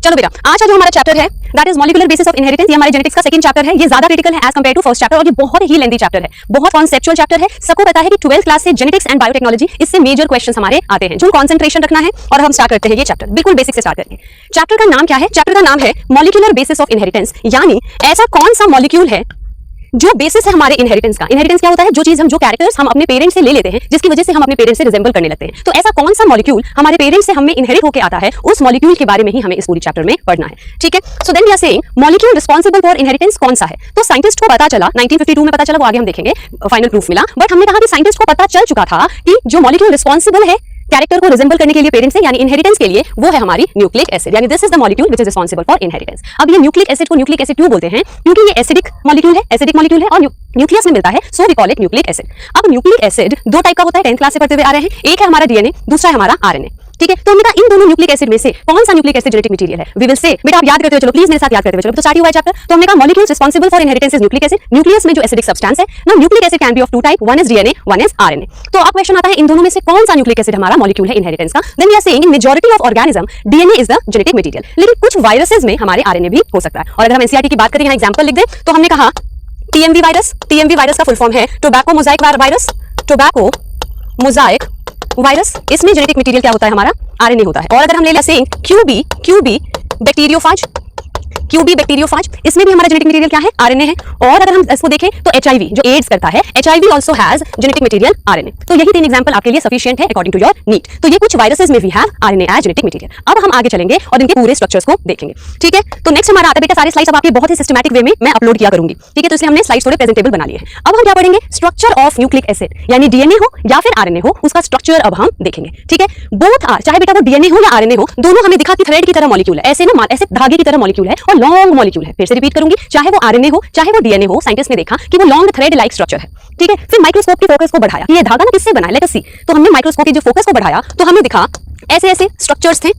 चलो बेटा, आज का जो हमारा चैप्टर है that is molecular basis of inheritance. ये हमारे जेनेटिक्स का सेकंड चैप्टर है। ये ज्यादा क्रिटिकल है as compare to first chapter और ये बहुत ही लेंथी चैप्टर है, बहुत कॉन्सेप्चुअल चैप्टर है। सबको पता है कि 12th क्लास से जेनेटिक्स एंड बायोटेक्नोलॉजी इससे मेजर क्वेश्चंस हमारे आते हैं, जो कंसंट्रेशन रखना है। और हम स्टार्ट करते हैं ये चैप्टर बिल्कुल बेसिक से स्टार्ट करके। चैप्टर का नाम क्या है? चैप्टर का नाम है मॉलिक्यूलर बेसिस ऑफ इनहेरिटेंस, यानी ऐसा कौन सा मॉलिक्यूल है जो बेसिस है हमारे इनहेरिटेंस का। इनहेरिटेंस क्या होता है? जो चीज हम, जो कैरेक्टर्स हम अपने पेरेंट्स से ले लेते हैं, जिसकी वजह से हम अपने पेरेंट्स से रिजेंबल करने लगते हैं। तो ऐसा कौन सा मॉलिक्यूल हमारे पेरेंट्स से हमें इनहेरिट होकर आता है, उस मॉलिक्यूल के बारे में ही हमें इस पूरी चैप्टर में पढ़ना है। ठीक है, so then we are saying molecule responsible for inheritance कौन सा है। तो साइंटिस्ट को पता चला 1952 में पता चला, वो आगे हम देखेंगे, फाइनल प्रूफ मिला। बट हमने कहा कि साइंटिस्ट को पता चल चुका था कि जो मॉलिक्यूल रिस्पांसिबल है कैरेक्टर को रिजेंबल करने के लिए पेरेंट्स से, यानी इनहेरिटेंस के लिए, वो है हमारी न्यूक्लिक एसिड, यानी this is the molecule which is responsible for inheritance. अब ये न्यूक्लिक एसिड को न्यूक्लिक एसिड क्यों बोलते हैं? क्योंकि ये एसिडिक मॉलिक्यूल है और न्यूक्लियस में मिलता है, so we call it nucleic acid. अब न्यूक्लिक एसिड दो टाइप का होता है, 10th क्लास से पढ़ते हुए आ रहे हैं। एक है हमारा डीएनए, दूसरा है हमारा आरएनए। ठीक है, तो हमने कहा इन दोनों न्यूक्लिक एसिड में से कौन सा न्यूक्लिक एसिड जेनेटिक मटेरियल है? वी विल से, बेटा आप याद करते हुए चलो, प्लीज मेरे साथ याद करते हुए चलो। तो स्टार्ट हुआ है चैप्टर, तो हमने कहा molecules responsible for inheritance is nucleic acid. Nucleus में जो एसिडिक सब्सटेंस है ना, nucleic acid can be of two type, one is DNA, one is RNA. तो अब क्वेश्चन आता है इन दोनों में से कौन सा न्यूक्लिक एसिड हमारा मॉलिक्यूल है इनहेरिटेंस का। Then we are saying in majority of organism DNA is the genetic material, लेकिन कुछ वायरसेस में हमारे आरएनए भी हो सकता है। और अगर हम एनसीईआरटी की बात करें, यहाँ एग्जांपल लिख दें, तो हमने कहा टीएमवी वायरस। टीएमवी वायरस का फुल फॉर्म है tobacco Mosaic virus. Tobacco Mosaic virus, इसमें जेनेटिक मटेरियल क्या होता है हमारा? आरएनए होता है। और अगर हम ले लें क्यूबी बैक्टीरियोफाज, क्यूबी बैक्टीरियोफाज, इसमें भी हमारा जेनेटिक मटेरियल क्या है? आरएनए है। और अगर हम इसको देखें तो एचआईवी जो एड्स करता है, HIV also has genetic material RNA. तो यही तीन एग्जांपल आपके लिए सफिशिएंट है अकॉर्डिंग टू योर नीड। तो ये कुछ वायरसेस में भी have RNA as genetic material. अब हम आगे चलेंगे और इनके पूरे स्ट्रक्चर्स को देखेंगे। ठीक है, तो नेक्स्ट हमारा आता है बेटा, सारे स्लाइड्स अब आपके बहुत ही सिस्टमैटिक वे में मैं अपलोड किया करूंगी। ठीक है, तो इसलिए हमने स्लाइड्स थोड़े प्रेजेंटेबल बना लिए हैं। अब हम क्या पढ़ेंगे? स्ट्रक्चर ऑफ न्यूक्लिक एसिड, यानी डीएनए हो या फिर आरएनए हो, उसका स्ट्रक्चर अब हम देखेंगे। ठीक है, बोथ आर, चाहे बेटा वो डीएनए हो या आरएनए हो, दोनों हमें दिखा कि थ्रेड की तरह मॉलिक्यूल है, ऐसे ना, ऐसे धागे की तरह मॉलिक्यूल है और लॉन्ग मॉलिक्यूल है। फिर से रिपीट करूंगी, चाहे वो आरएनए हो चाहे वो डीएनए हो, साइंटिस्ट ने देखा कि वो लॉन्ग थ्रेड लाइक स्ट्रक्चर है। ठीक है, फिर माइक्रोस्कोप की फोकस को बढ़ाया, ये धागा ना किससे बना है, लेट अस सी। तो हमने माइक्रोस्कोप की जो फोकस को बढ़ाया तो हमें दिखा ऐसे ऐसे स्ट्रक्चर्स थे,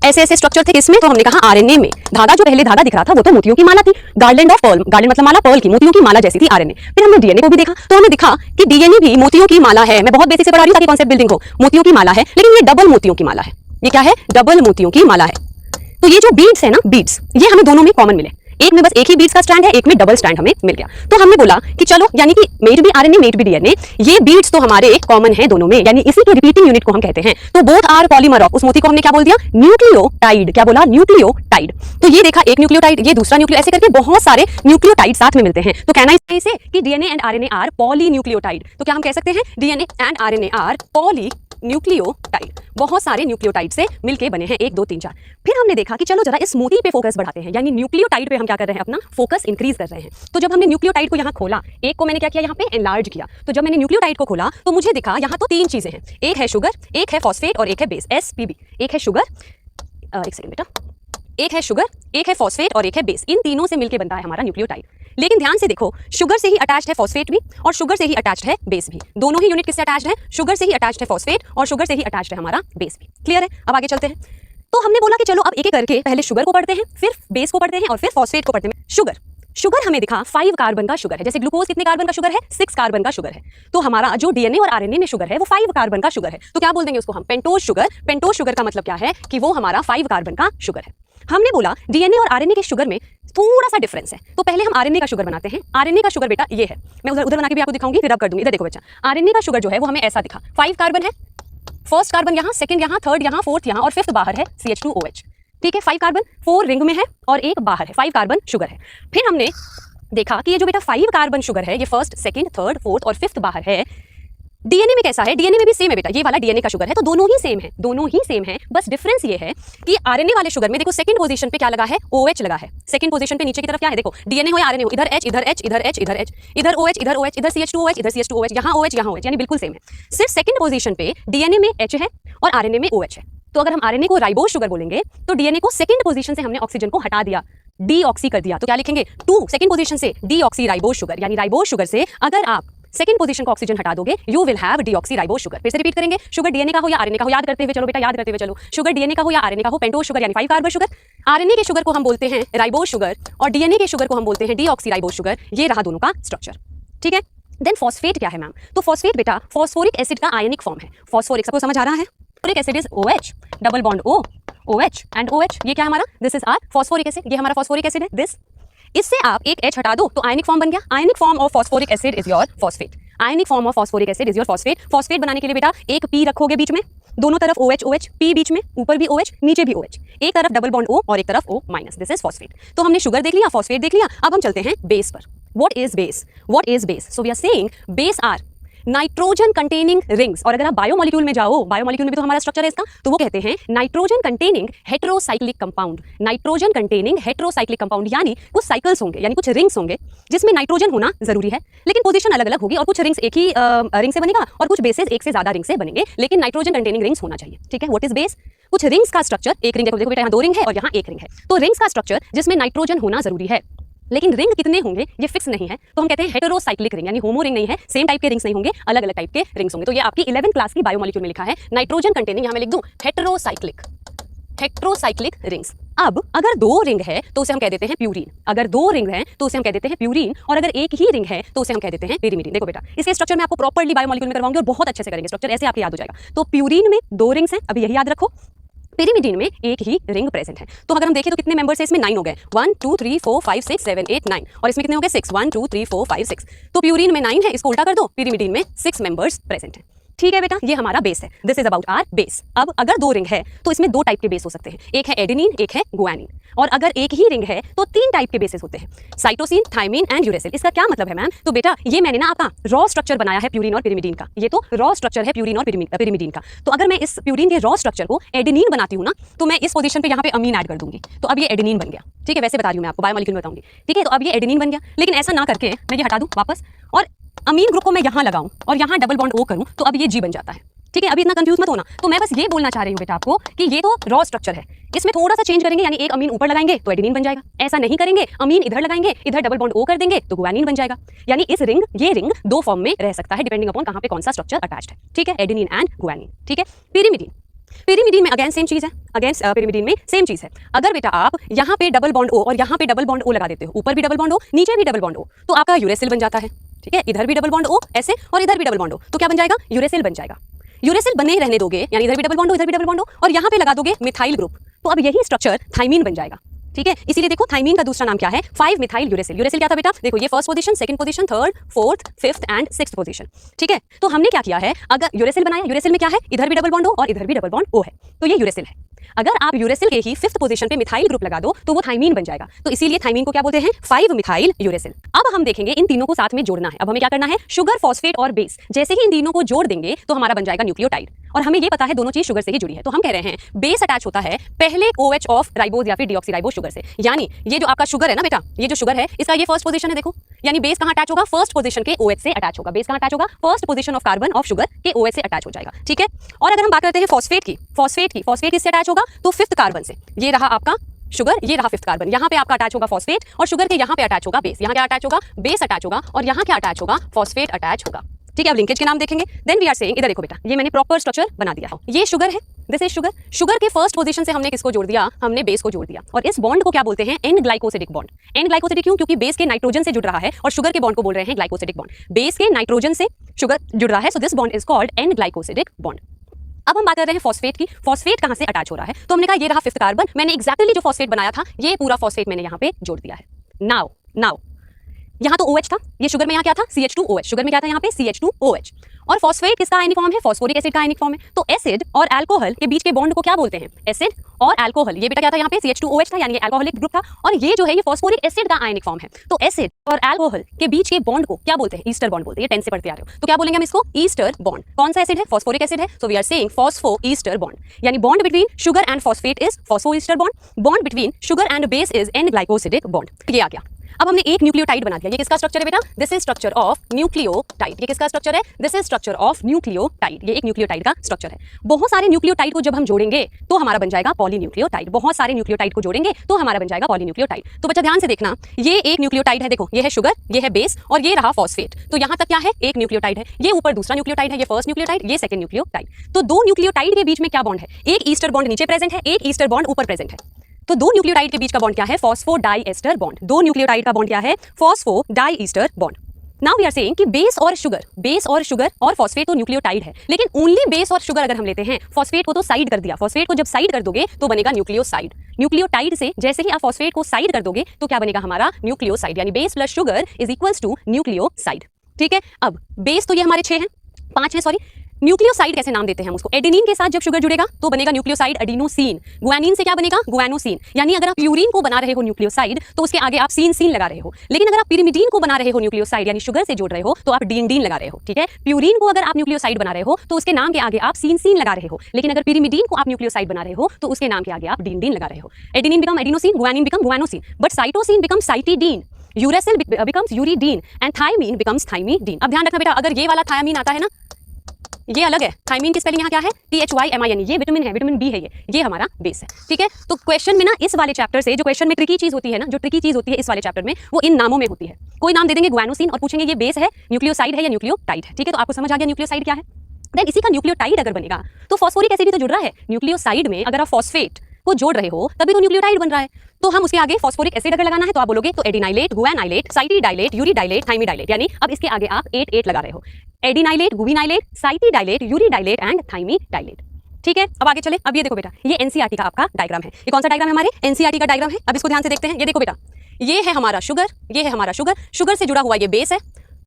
ऐसे ऐसे स्ट्रक्चर थे। इसमें तो हमने कहा आरएनए में धागा, जो पहले धागा दिख रहा था वो तो मोतियों की माला थी, गार्लैंड ऑफ पर्ल, गार्लैंड मतलब माला, पर्ल की, मोतियों की माला जैसी थी आरएनए। फिर हमने डीएनए को भी देखा तो हमें दिखा कि डीएनए भी मोतियों की माला है। मैं बहुत बेसिक से पढ़ा रही हूं ताकि कॉन्सेप्ट बिल्डिंग हो। मोतियों की माला है, लेकिन ये डबल मोतियों की माला है। ये क्या है? डबल मोतियों की माला है। तो ये जो बीड्स है ना, बीड्स, ये हमें दोनों में कॉमन मिले। एक में बस एक ही बीड्स का स्ट्रैंड है, एक में डबल स्ट्रैंड हमें मिल गया। तो हमने बोला कि चलो, यानी कि मेट भी आरएनए मेट भी डीएनए, ये बीड्स तो हमारे कॉमन है दोनों में, यानी इसी की रिपीटिंग यूनिट को हम कहते हैं। तो बोथ आर पॉलीमर ऑफ, उस मोती को हमने क्या बोल दिया? न्यूक्लियोटाइड। क्या बोला? न्यूक्लियोटाइड। तो ये देखा एक न्यूक्लियोटाइड, ये दूसरा न्यूक्लियो, ऐसे करके बहुत सारे न्यूक्लियोटाइड साथ में मिलते हैं। तो कहना इसे कि DNA and RNA are polynucleotide. तो क्या हम कह सकते हैं? DNA and RNA are polynucleotide, बहुत सारे न्यूक्लियोटाइड से मिलके बने हैं, 1 2 3 4। फिर हमने देखा कि चलो जरा इस मोती पे फोकस बढ़ाते हैं, यानी न्यूक्लियोटाइड पे हम क्या कर रहे हैं? अपना फोकस इंक्रीज कर रहे हैं। तो जब हमने न्यूक्लियोटाइड को यहाँ खोला, एक को मैंने क्या किया? यहाँ पे एनलार्ज किया। तो जब मैंने न्यूक्लियोटाइड को खोला तो मुझे दिखा यहाँ तो 3 चीजें हैं, एक है शुगर, एक है फॉस्फेट और एक है बेस, एसपीबी। एक है शुगर, एक सेकंड बेटा, एक है शुगर, एक है फॉस्फेट और एक है बेस। इन तीनों से मिलकर बनता है हमारा न्यूक्लियोटाइड। लेकिन ध्यान से देखो, शुगर से ही अटैच्ड है फॉस्फेट भी और शुगर से ही अटैच्ड है बेस भी। दोनों ही यूनिट किससे अटैच्ड है? शुगर से ही अटैच्ड है फॉस्फेट और शुगर से ही अटैच्ड है हमारा बेस भी। क्लियर है? अब आगे चलते हैं। तो हमने बोला कि चलो अब एक एक करके पहले शुगर को पढ़ते हैं, फिर बेस को पढ़ते हैं और फिर फॉस्फेट को पढ़ते हैं। शुगर हमें दिखा 5 कार्बन का शुगर है। जैसे ग्लूकोज कितने कार्बन का शुगर है? 6 कार्बन का शुगर है। तो हमारा जो डीएनए और आरएनए में शुगर है वो 5 कार्बन का शुगर है। तो क्या बोल देंगे उसको हम? Pentose sugar. पेंटोज शुगर का मतलब क्या है? कि वो हमारा 5 कार्बन का शुगर है। हमने बोला डीएनए और आरएनए के शुगर में थोड़ा सा डिफरेंस है, तो पहले हम आरएनए का शुगर बनाते हैं। आरएनए का शुगर बेटा ये है, मैं उधर बना के भी आपको दिखाऊंगी, फिर अब कर दूंगी। इधर देखो बच्चा, आरएनए का शुगर जो है वो हमें ऐसा दिखा, 5 कार्बन है, फर्स्ट कार्बन यहाँ, सेकंड यहाँ, थर्ड यहाँ, फोर्थ यहाँ और फिफ्थ बाहर है CH2OH। ठीक है, 5 कार्बन 4 रिंग में है और एक बाहर है, 5 कार्बन शुगर है। फिर हमने देखा कि ये जो बेटा 5 कार्बन शुगर है, ये फर्स्ट, सेकंड, थर्ड, फोर्थ और फिफ्थ बाहर है। डीएनए में कैसा है? डीएनए में भी सेम है बेटा, ये वाला डीएनए का शुगर है। तो दोनों ही सेम है, दोनों ही सेम है। बस डिफरेंस ये है कि आरएनए वाले शुगर में देखो सेकंड पोजीशन पे क्या लगा है? OH लगा है। सेकंड पोजीशन पे नीचे की तरफ क्या है? देखो डीएनए हो या आरएनए हो, इधर H, इधर H, इधर H, इधर H, इधर OH, इधर OH, इधर CH2OH, इधर CH2OH, यहाँ OH, यहाँ OH, यानी बिल्कुल सेम है। सिर्फ सेकंड पोजीशन पे डीएनए में H है और आरएनए में OH है। तो अगर हम आरएनए को राइबोज शुगर बोलेंगे तो डीएनए को सेकंड पोजीशन से हमने ऑक्सीजन को हटा दिया, डीऑक्सी कर दिया। तो क्या लिखेंगे? 2 सेकंड पोजीशन से डीऑक्सी राइबोज शुगर, यानी राइबोज शुगर से अगर आप सेकंड पोजीशन का ऑक्सीजन हटा दोगे you will have deoxy ribose sugar. फिर से रिपीट करेंगे, शुगर डीएनए का हो या आरएनए का हो, याद करते हुए चलो बेटा, याद करते हुए चलो। शुगर डीएनए का हो या आरएनए का हो, पेंटोज शुगर यानी 5 कार्बन शुगर, आरएनए के शुगर को हम बोलते हैं राइबोज शुगर और डीएनए के शुगर को हम बोलते हैं डीऑक्सी राइबोज शुगर। ये रहा दोनों का स्ट्रक्चर। ठीक है, देन फॉस्फेट क्या है मैम? तो फॉस्फेट बेटा फॉस्फोरिक एसिड का आयनिक फॉर्म है। फॉस्फोरिक सबको समझ आ रहा है? Phosphoric acid is OH, double bond O OH and OH, ये क्या है हमारा, this is our phosphoric acid, ये हमारा फॉस्फोरिक एसिड है दिस। इससे आप एक H हटा दो तो आयनिक फॉर्म बन गया, ionic form of phosphoric acid is your phosphate, ionic form of phosphoric acid is your phosphate. Phosphate बनाने के लिए बेटा एक P रखोगे बीच में, दोनों तरफ OH OH, P बीच में, ऊपर भी OH नीचे भी OH, एक तरफ डबल बॉन्ड O और एक तरफ O minus, this is phosphate. तो हमने शुगर देख लिया, फॉस्फेट देख लिया, अब हम चलते हैं बेस पर। What is base, what is base, so we are saying base are nitrogen containing rings. और अगर आप बायोमोलिक्यूल में जाओ, बायोमोलिक्यूल में भी तो हमारा स्ट्रक्चर है इसका, तो वो कहते हैं nitrogen containing heterocyclic compound, nitrogen containing heterocyclic compound, यानी कुछ साइकिल्स होंगे, यानी कुछ रिंग्स होंगे जिसमें नाइट्रोजन होना जरूरी है, लेकिन पोजीशन अलग अलग होगी, और कुछ रिंग्स एक ही रिंग से बनेगा और कुछ बेसेस एक से ज्यादा रिंग से बनेंगे, लेकिन नाइट्रोजन कंटेनिंग रिंग्स होना चाहिए। ठीक है, व्हाट इज बेस, कुछ रिंग्स का स्ट्रक्चर, एक रिंग, देखो बेटा यहाँ 2 रिंग है और यहाँ 1 रिंग है, तो रिंग्स का स्ट्रक्चर जिसमें नाइट्रोजन होना जरूरी है, लेकिन रिंग कितने होंगे ये फिक्स नहीं है, तो हम कहते हैं हेटेरोसाइक्लिक रिंग, यानी होमो रिंग नहीं है, सेम टाइप के रिंग्स नहीं होंगे, अलग अलग टाइप के रिंग्स होंगे। तो ये आपकी 11th क्लास की बायोमोलिक्यूल में लिखा है नाइट्रोजन कंटेनिंग, यहाँ मैं लिख दूं हेटेरोसाइक्लिक, हेटेरोसाइक्लिक रिंग्स। अब अगर 2 रिंग है तो उसे हम कह देते हैं प्यूरीन, अगर 2 रिंग है तो उसे हम कह देते हैं प्यूरीन, और अगर एक ही रिंग है तो उसे हम कह देते हैं पिरिमिडीन। देखो बेटा इसके स्ट्रक्चर में आपको प्रॉपर्ली बायोमोलिक्यूल में करवाऊंगी और बहुत अच्छे से करेंगे स्ट्रक्चर, ऐसे आपको याद हो जाएगा। तो प्यूरीन में 2 रिंग्स हैं, अभी यही याद रखो, पिरिमिडीन में एक ही रिंग प्रेजेंट है। तो अगर हम देखें तो कितने मेंबर्स हैं इसमें, 9 हो गए, 1 2 3 4 5 6 7 8 9, और इसमें कितने हो गए 6, 1 2 3 4 5 6। तो प्यूरीन में 9 है, इसको उल्टा कर दो, पिरिमिडीन में 6 मेंबर्स प्रेजेंट हैं। ठीक है बेटा, ये हमारा बेस है, this is about our base. अब अगर 2 रिंग है तो इसमें 2 टाइप के बेस हो सकते हैं, एक है एडेनिन, एक है गुआनिन, और अगर एक ही रिंग है तो 3 टाइप के बेसेस होते हैं, साइटोसिन, थायमिन एंड यूरेसिल। इसका क्या मतलब है मैम, तो बेटा ये मैंने ना आपका रॉ स्ट्रक्चर बनाया है प्यूरिन और पिरिमिडीन का, ये तो रॉ स्ट्रक्चर है प्यूरिन और पिरिमिडीन का। तो अगर मैं इस प्यूरिन के रॉ स्ट्रक्चर को एडेनिन बनाती हूँ ना, तो मैं इस पोजीशन पे यहाँ पे अमीन ऐड कर दूंगी, तो अब ये एडेनिन बन गया। ठीक है, वैसे बता रही हूँ मैं आपको, बायोमोलिक्यूल में बताऊंगी। ठीक है, तो अब ये एडेनिन बन गया, लेकिन ऐसा ना करके मैं ये हटा दूं वापस और अमीन ग्रुप को मैं यहाँ लगाऊं और यहाँ डबल बॉन्ड O करूं, तो अब ये G बन जाता है। ठीक है, अभी इतना कंफ्यूज मत होना, तो मैं बस ये बोलना चाह रही हूँ बेटा आपको कि ये तो रॉ स्ट्रक्चर है, इसमें थोड़ा सा चेंज करेंगे, यानी एक अमीन ऊपर लगाएंगे तो एडेनिन बन जाएगा, ऐसा नहीं करेंगे, अमीन इधर लगाएंगे, इधर डबल बॉन्ड O कर देंगे तो गुआनिन बन जाएगा। यानी इस रिंग, ये रिंग 2 फॉर्म में रह सकता है डिपेंडिंग अपॉन कहाँ पे कौन सा स्ट्रक्चर अटैच्ड है। ठीक है, एडेनिन एंड गुआनिन। ठीक है, पिरिमिडीन, पिरिमिडीन में अगेन सेम चीज है, अगेन पिरिमिडीन में सेम चीज है। अगर बेटा आप यहाँ पे डबल बॉन्ड O और यहाँ पे डबल बॉन्ड O लगा देते हो, ऊपर भी डबल बॉन्ड O नीचे भी डबल बॉन्ड O, तो आपका यूरेसिल बन जाता है। ठीक है, इधर भी डबल बॉन्ड O ऐसे और इधर भी डबल बॉन्ड O, तो क्या बन जाएगा, यूरेसिल बन जाएगा। यूरेसिल बने ही रहने दोगे, यानी इधर भी डबल बॉन्ड O इधर भी डबल बॉन्ड O, और यहाँ पे लगा दोगे मिथाइल ग्रुप, तो अब यही स्ट्रक्चर थाइमीन बन जाएगा। ठीक है, इसीलिए देखो थाइमीन का दूसरा नाम क्या है, 5 मिथाइल यूरेसिल। यूरेसिल क्या था बेटा, देखो ये first position, second position, third, fourth, fifth and sixth position. ठीक है, तो हमने क्या किया है, अगर यूरेसिल बनाया, यूरेसिल में क्या है, इधर भी डबल बॉन्ड O और इधर भी डबल बॉन्ड O है, तो ये यूरेसिल है। अगर आप यूरेसिल के ही 5th पोजीशन पे मिथाइल ग्रुप लगा दो तो वो थाइमीन बन जाएगा, तो इसीलिए थाइमीन को क्या बोलते हैं, 5 मिथाइल यूरेसिल। अब हम देखेंगे इन तीनों को साथ में जोड़ना है। अब हमें क्या करना है, शुगर, फॉस्फेट और बेस, जैसे ही इन तीनों को जोड़ देंगे तो हमारा बन जाएगा न्यूक्लियोटाइड, और हमें ये पता है दोनों चीज शुगर से ही जुड़ी है, तो हम कह रहे हैं बेस अटैच होता है पहले OH ऑफ राइबोज या फिर डीऑक्सीराइबोज शुगर से। यानी ये जो आपका शुगर है ना बेटा, ये जो शुगर है इसका ये फर्स्ट पोजीशन है, देखो, यानी बेस कहाँ अटैच होगा, फर्स्ट पोजीशन के OH से अटैच होगा। बेस कहाँ अटैच होगा, first position of carbon of sugar के OH से अटैच हो जाएगा। ठीक है, और अगर हम बात करते हैं फॉस्फेट की, फॉस्फेट किससे अटैच होगा, तो 5th कार्बन से। ये रहा आपका शुगर, ये रहा 5th कार्बन, यहाँ पे आपका अटैच होगा फॉस्फेट, और शुगर के यहाँ पे अटैच होगा बेस, यहाँ क्या अटैच होगा, बेस अटैच होगा, और यहाँ क्या अटैच होगा, फॉस्फेट अटैच होगा। ठीक है, अब लिंकेज के नाम देखेंगे, देन वी आर सेइंग, इधर देखो बेटा, ये मैंने प्रॉपर स्ट्रक्चर बना दिया है, ये शुगर है, दिस इज शुगर। शुगर के फर्स्ट पोजीशन से हमने किसको जोड़ दिया, हमने बेस को जोड़ दिया, और इस बॉन्ड को क्या बोलते हैं, N glycosidic bond. N glycosidic क्यों, क्योंकि बेस के नाइट्रोजन से जुड़ रहा है और शुगर के बॉन्ड को बोल रहे हैं ग्लाइकोसिडिक बॉन्ड। बेस के नाइट्रोजन से शुगर जुड़ रहा है, so this bond is called an glycosidic bond. अब हम बात कर रहे हैं फॉस्फेट की, फॉस्फेट कहां से अटैच हो रहा है, तो हमने कहा ये रहा 5th कार्बन, मैंने एक्जैक्टली जो फॉस्फेट बनाया था ये पूरा फॉस्फेट मैंने यहाँ पे जोड़ दिया है। नाउ यहाँ तो OH था, ये शुगर में यहाँ क्या था, CH2OH, शुगर में क्या था यहाँ पे CH2OH, और फॉस्फेट किसका आयनिक फॉर्म है, फॉस्फोरिक एसिड का आयनिक फॉर्म है। तो एसिड और अल्कोहल के बीच के बॉन्ड को क्या बोलते हैं, एसिड और अल्कोहल। ये बेटा क्या था यहाँ पे, CH2OH था, यानी ये अल्कोहलिक ग्रुप था, और ये जो है ये फॉस्फोरिक एसिड का आयनिक फॉर्म है। तो एसिड और अल्कोहल के बीच के बॉन्ड को क्या बोलते हैं, ईस्टर बॉन्ड बोलते हैं। ये 10 से पढ़ते आ रहे हो, तो क्या बोलेंगे हम इसको, ईस्टर बॉन्ड। कौन सा एसिड है, फॉस्फोरिक एसिड है, so we are saying phosphoester bond, यानी bond between sugar and phosphate is phosphoester bond, bond between sugar and base is an glycosidic bond. ये आ गया। अब हमने एक न्यूक्लियोटाइड बना दिया, ये किसका स्ट्रक्चर है बेटा, this is structure of nucleotide. ये किसका स्ट्रक्चर है, this is structure of nucleotide, ये एक न्यूक्लियोटाइड का स्ट्रक्चर है। बहुत सारे न्यूक्लियोटाइड को जब हम जोड़ेंगे तो हमारा बन जाएगा पॉलीन्यूक्लियोटाइड, बहुत सारे न्यूक्लियोटाइड को जोड़ेंगे तो हमारा बन जाएगा पॉलीन्यूक्लियोटाइड। तो बच्चा ध्यान से देखना, ये एक न्यूक्लियोटाइड है, देखो ये है शुगर, ये है बेस, और ये रहा फॉस्फेट, तो यहाँ तक क्या है, एक न्यूक्लियोटाइड है, ये ऊपर दूसरा न्यूक्लियोटाइड है, ये फर्स्ट न्यूक्लियोटाइड, ये सेकंड न्यूक्लियोटाइड। तो 2 न्यूक्लियोटाइड के बीच में क्या बॉन्ड है, एक ईस्टर बॉन्ड नीचे प्रेजेंट है, एक ईस्टर बॉन्ड ऊपर प्रेजेंट है। तो 2 न्यूक्लियोटाइड के बीच का बॉन्ड क्या है, फॉस्फोडाइएस्टर बॉन्ड। 2 न्यूक्लियोटाइड का बॉन्ड क्या है, phosphodiester bond. Now we are saying कि बेस और शुगर और फॉस्फेट तो न्यूक्लियोटाइड है, लेकिन ओनली बेस और शुगर अगर हम लेते हैं, फॉस्फेट को तो साइड कर दिया, फॉस्फेट को जब साइड कर दोगे तो बनेगा न्यूक्लियोसाइड। न्यूक्लियोटाइड से जैसे ही आप फॉस्फेट को साइड कर दोगे तो क्या बनेगा हमारा न्यूक्लियोसाइड, यानी base plus sugar is equals to nucleoside. ठीक है, अब बेस तो ये हमारे 6 हैं, 5 हैं सॉरी। न्यूक्लियोसाइड कैसे नाम देते हैं हम उसको? एडेनिन के साथ जब शुगर जुड़ेगा तो बनेगा न्यूक्लियोसाइड एडिनोसिन। गुआनिन से क्या बनेगा? गुआनोसिन। यानी अगर आप प्यूरिन को बना रहे हो न्यूक्लियोसाइड तो उसके आगे आप सीन लगा रहे हो, लेकिन अगर आप पिरिमिडीन को बना रहे हो न्यूक्लियोसाइड यानी शुगर से जोड़ रहे हो तो आप डीन लगा रहे हो। ठीक है, प्यूरिन को अगर आप न्यूक्लियोसाइड बना रहे हो तो उसके नाम के आगे आप सीन लगा रहे हो, लेकिन अगर पिरिमिडीन को आप न्यूक्लियोसाइड बना रहे हो तो उसके नाम के आगे आप डीन लगा रहे हो। Adenine become adenosine, guanine become guanosine, but cytosine become cytidine, uracil becomes uridine and thymine becomes thymidine. अब ध्यान रखना बेटा, अगर ये वाला थायमीन आता है ना, ये अलग है। थायमीन की स्पेलिंग यहाँ क्या है? THYMIN। ये विटामिन है, विटामिन बी है, ये हमारा बेस है। ठीक है, तो क्वेश्चन में ना इस वाले चैप्टर से जो क्वेश्चन में ट्रिकी चीज होती है ना, जो ट्रिकी चीज होती है इस वाले चैप्टर में, वो इन नामों में होती है। कोई नाम दे देंगे गुआनोसिन और पूछेंगे ये बेस है, न्यूक्लियोसाइड है या न्यूक्लियोटाइड है। ठीक है, तो आपको समझ आ गया न्यूक्लियोसाइड क्या है। देन इसी का न्यूक्लियोटाइड अगर बनेगा तो फॉस्फोरिक एसिड तो जुड़ रहा है न्यूक्लियोसाइड में, अगर आप फॉस्फेट को जोड़ रहे हो तभी तो न्यूक्लियोटाइड बन रहा है। तो हम उसके आगे फॉस्फोरिक एसिड अगर लगाना है तो आप बोलोगे तो एडिनाइलेट, गुआनाइलेट, साइटिडाइलेट, यूरिडाइलेट, थाइमिडाइलेट, यानी अब इसके आगे आप 8 लगा रहे हो। Adenylate, guanylate, cytidylate, uridylate and thymidylate. ठीक है, अब आगे चले। अब ये देखो बेटा, ये एनसीईआरटी का आपका डायग्राम है। ये कौन सा डायग्राम है? हमारे एनसीईआरटी का डायग्राम है। अब इसको ध्यान से देखते हैं। ये देखो बेटा, ये है हमारा शुगर, ये है हमारा शुगर, शुगर से जुड़ा हुआ ये बेस है।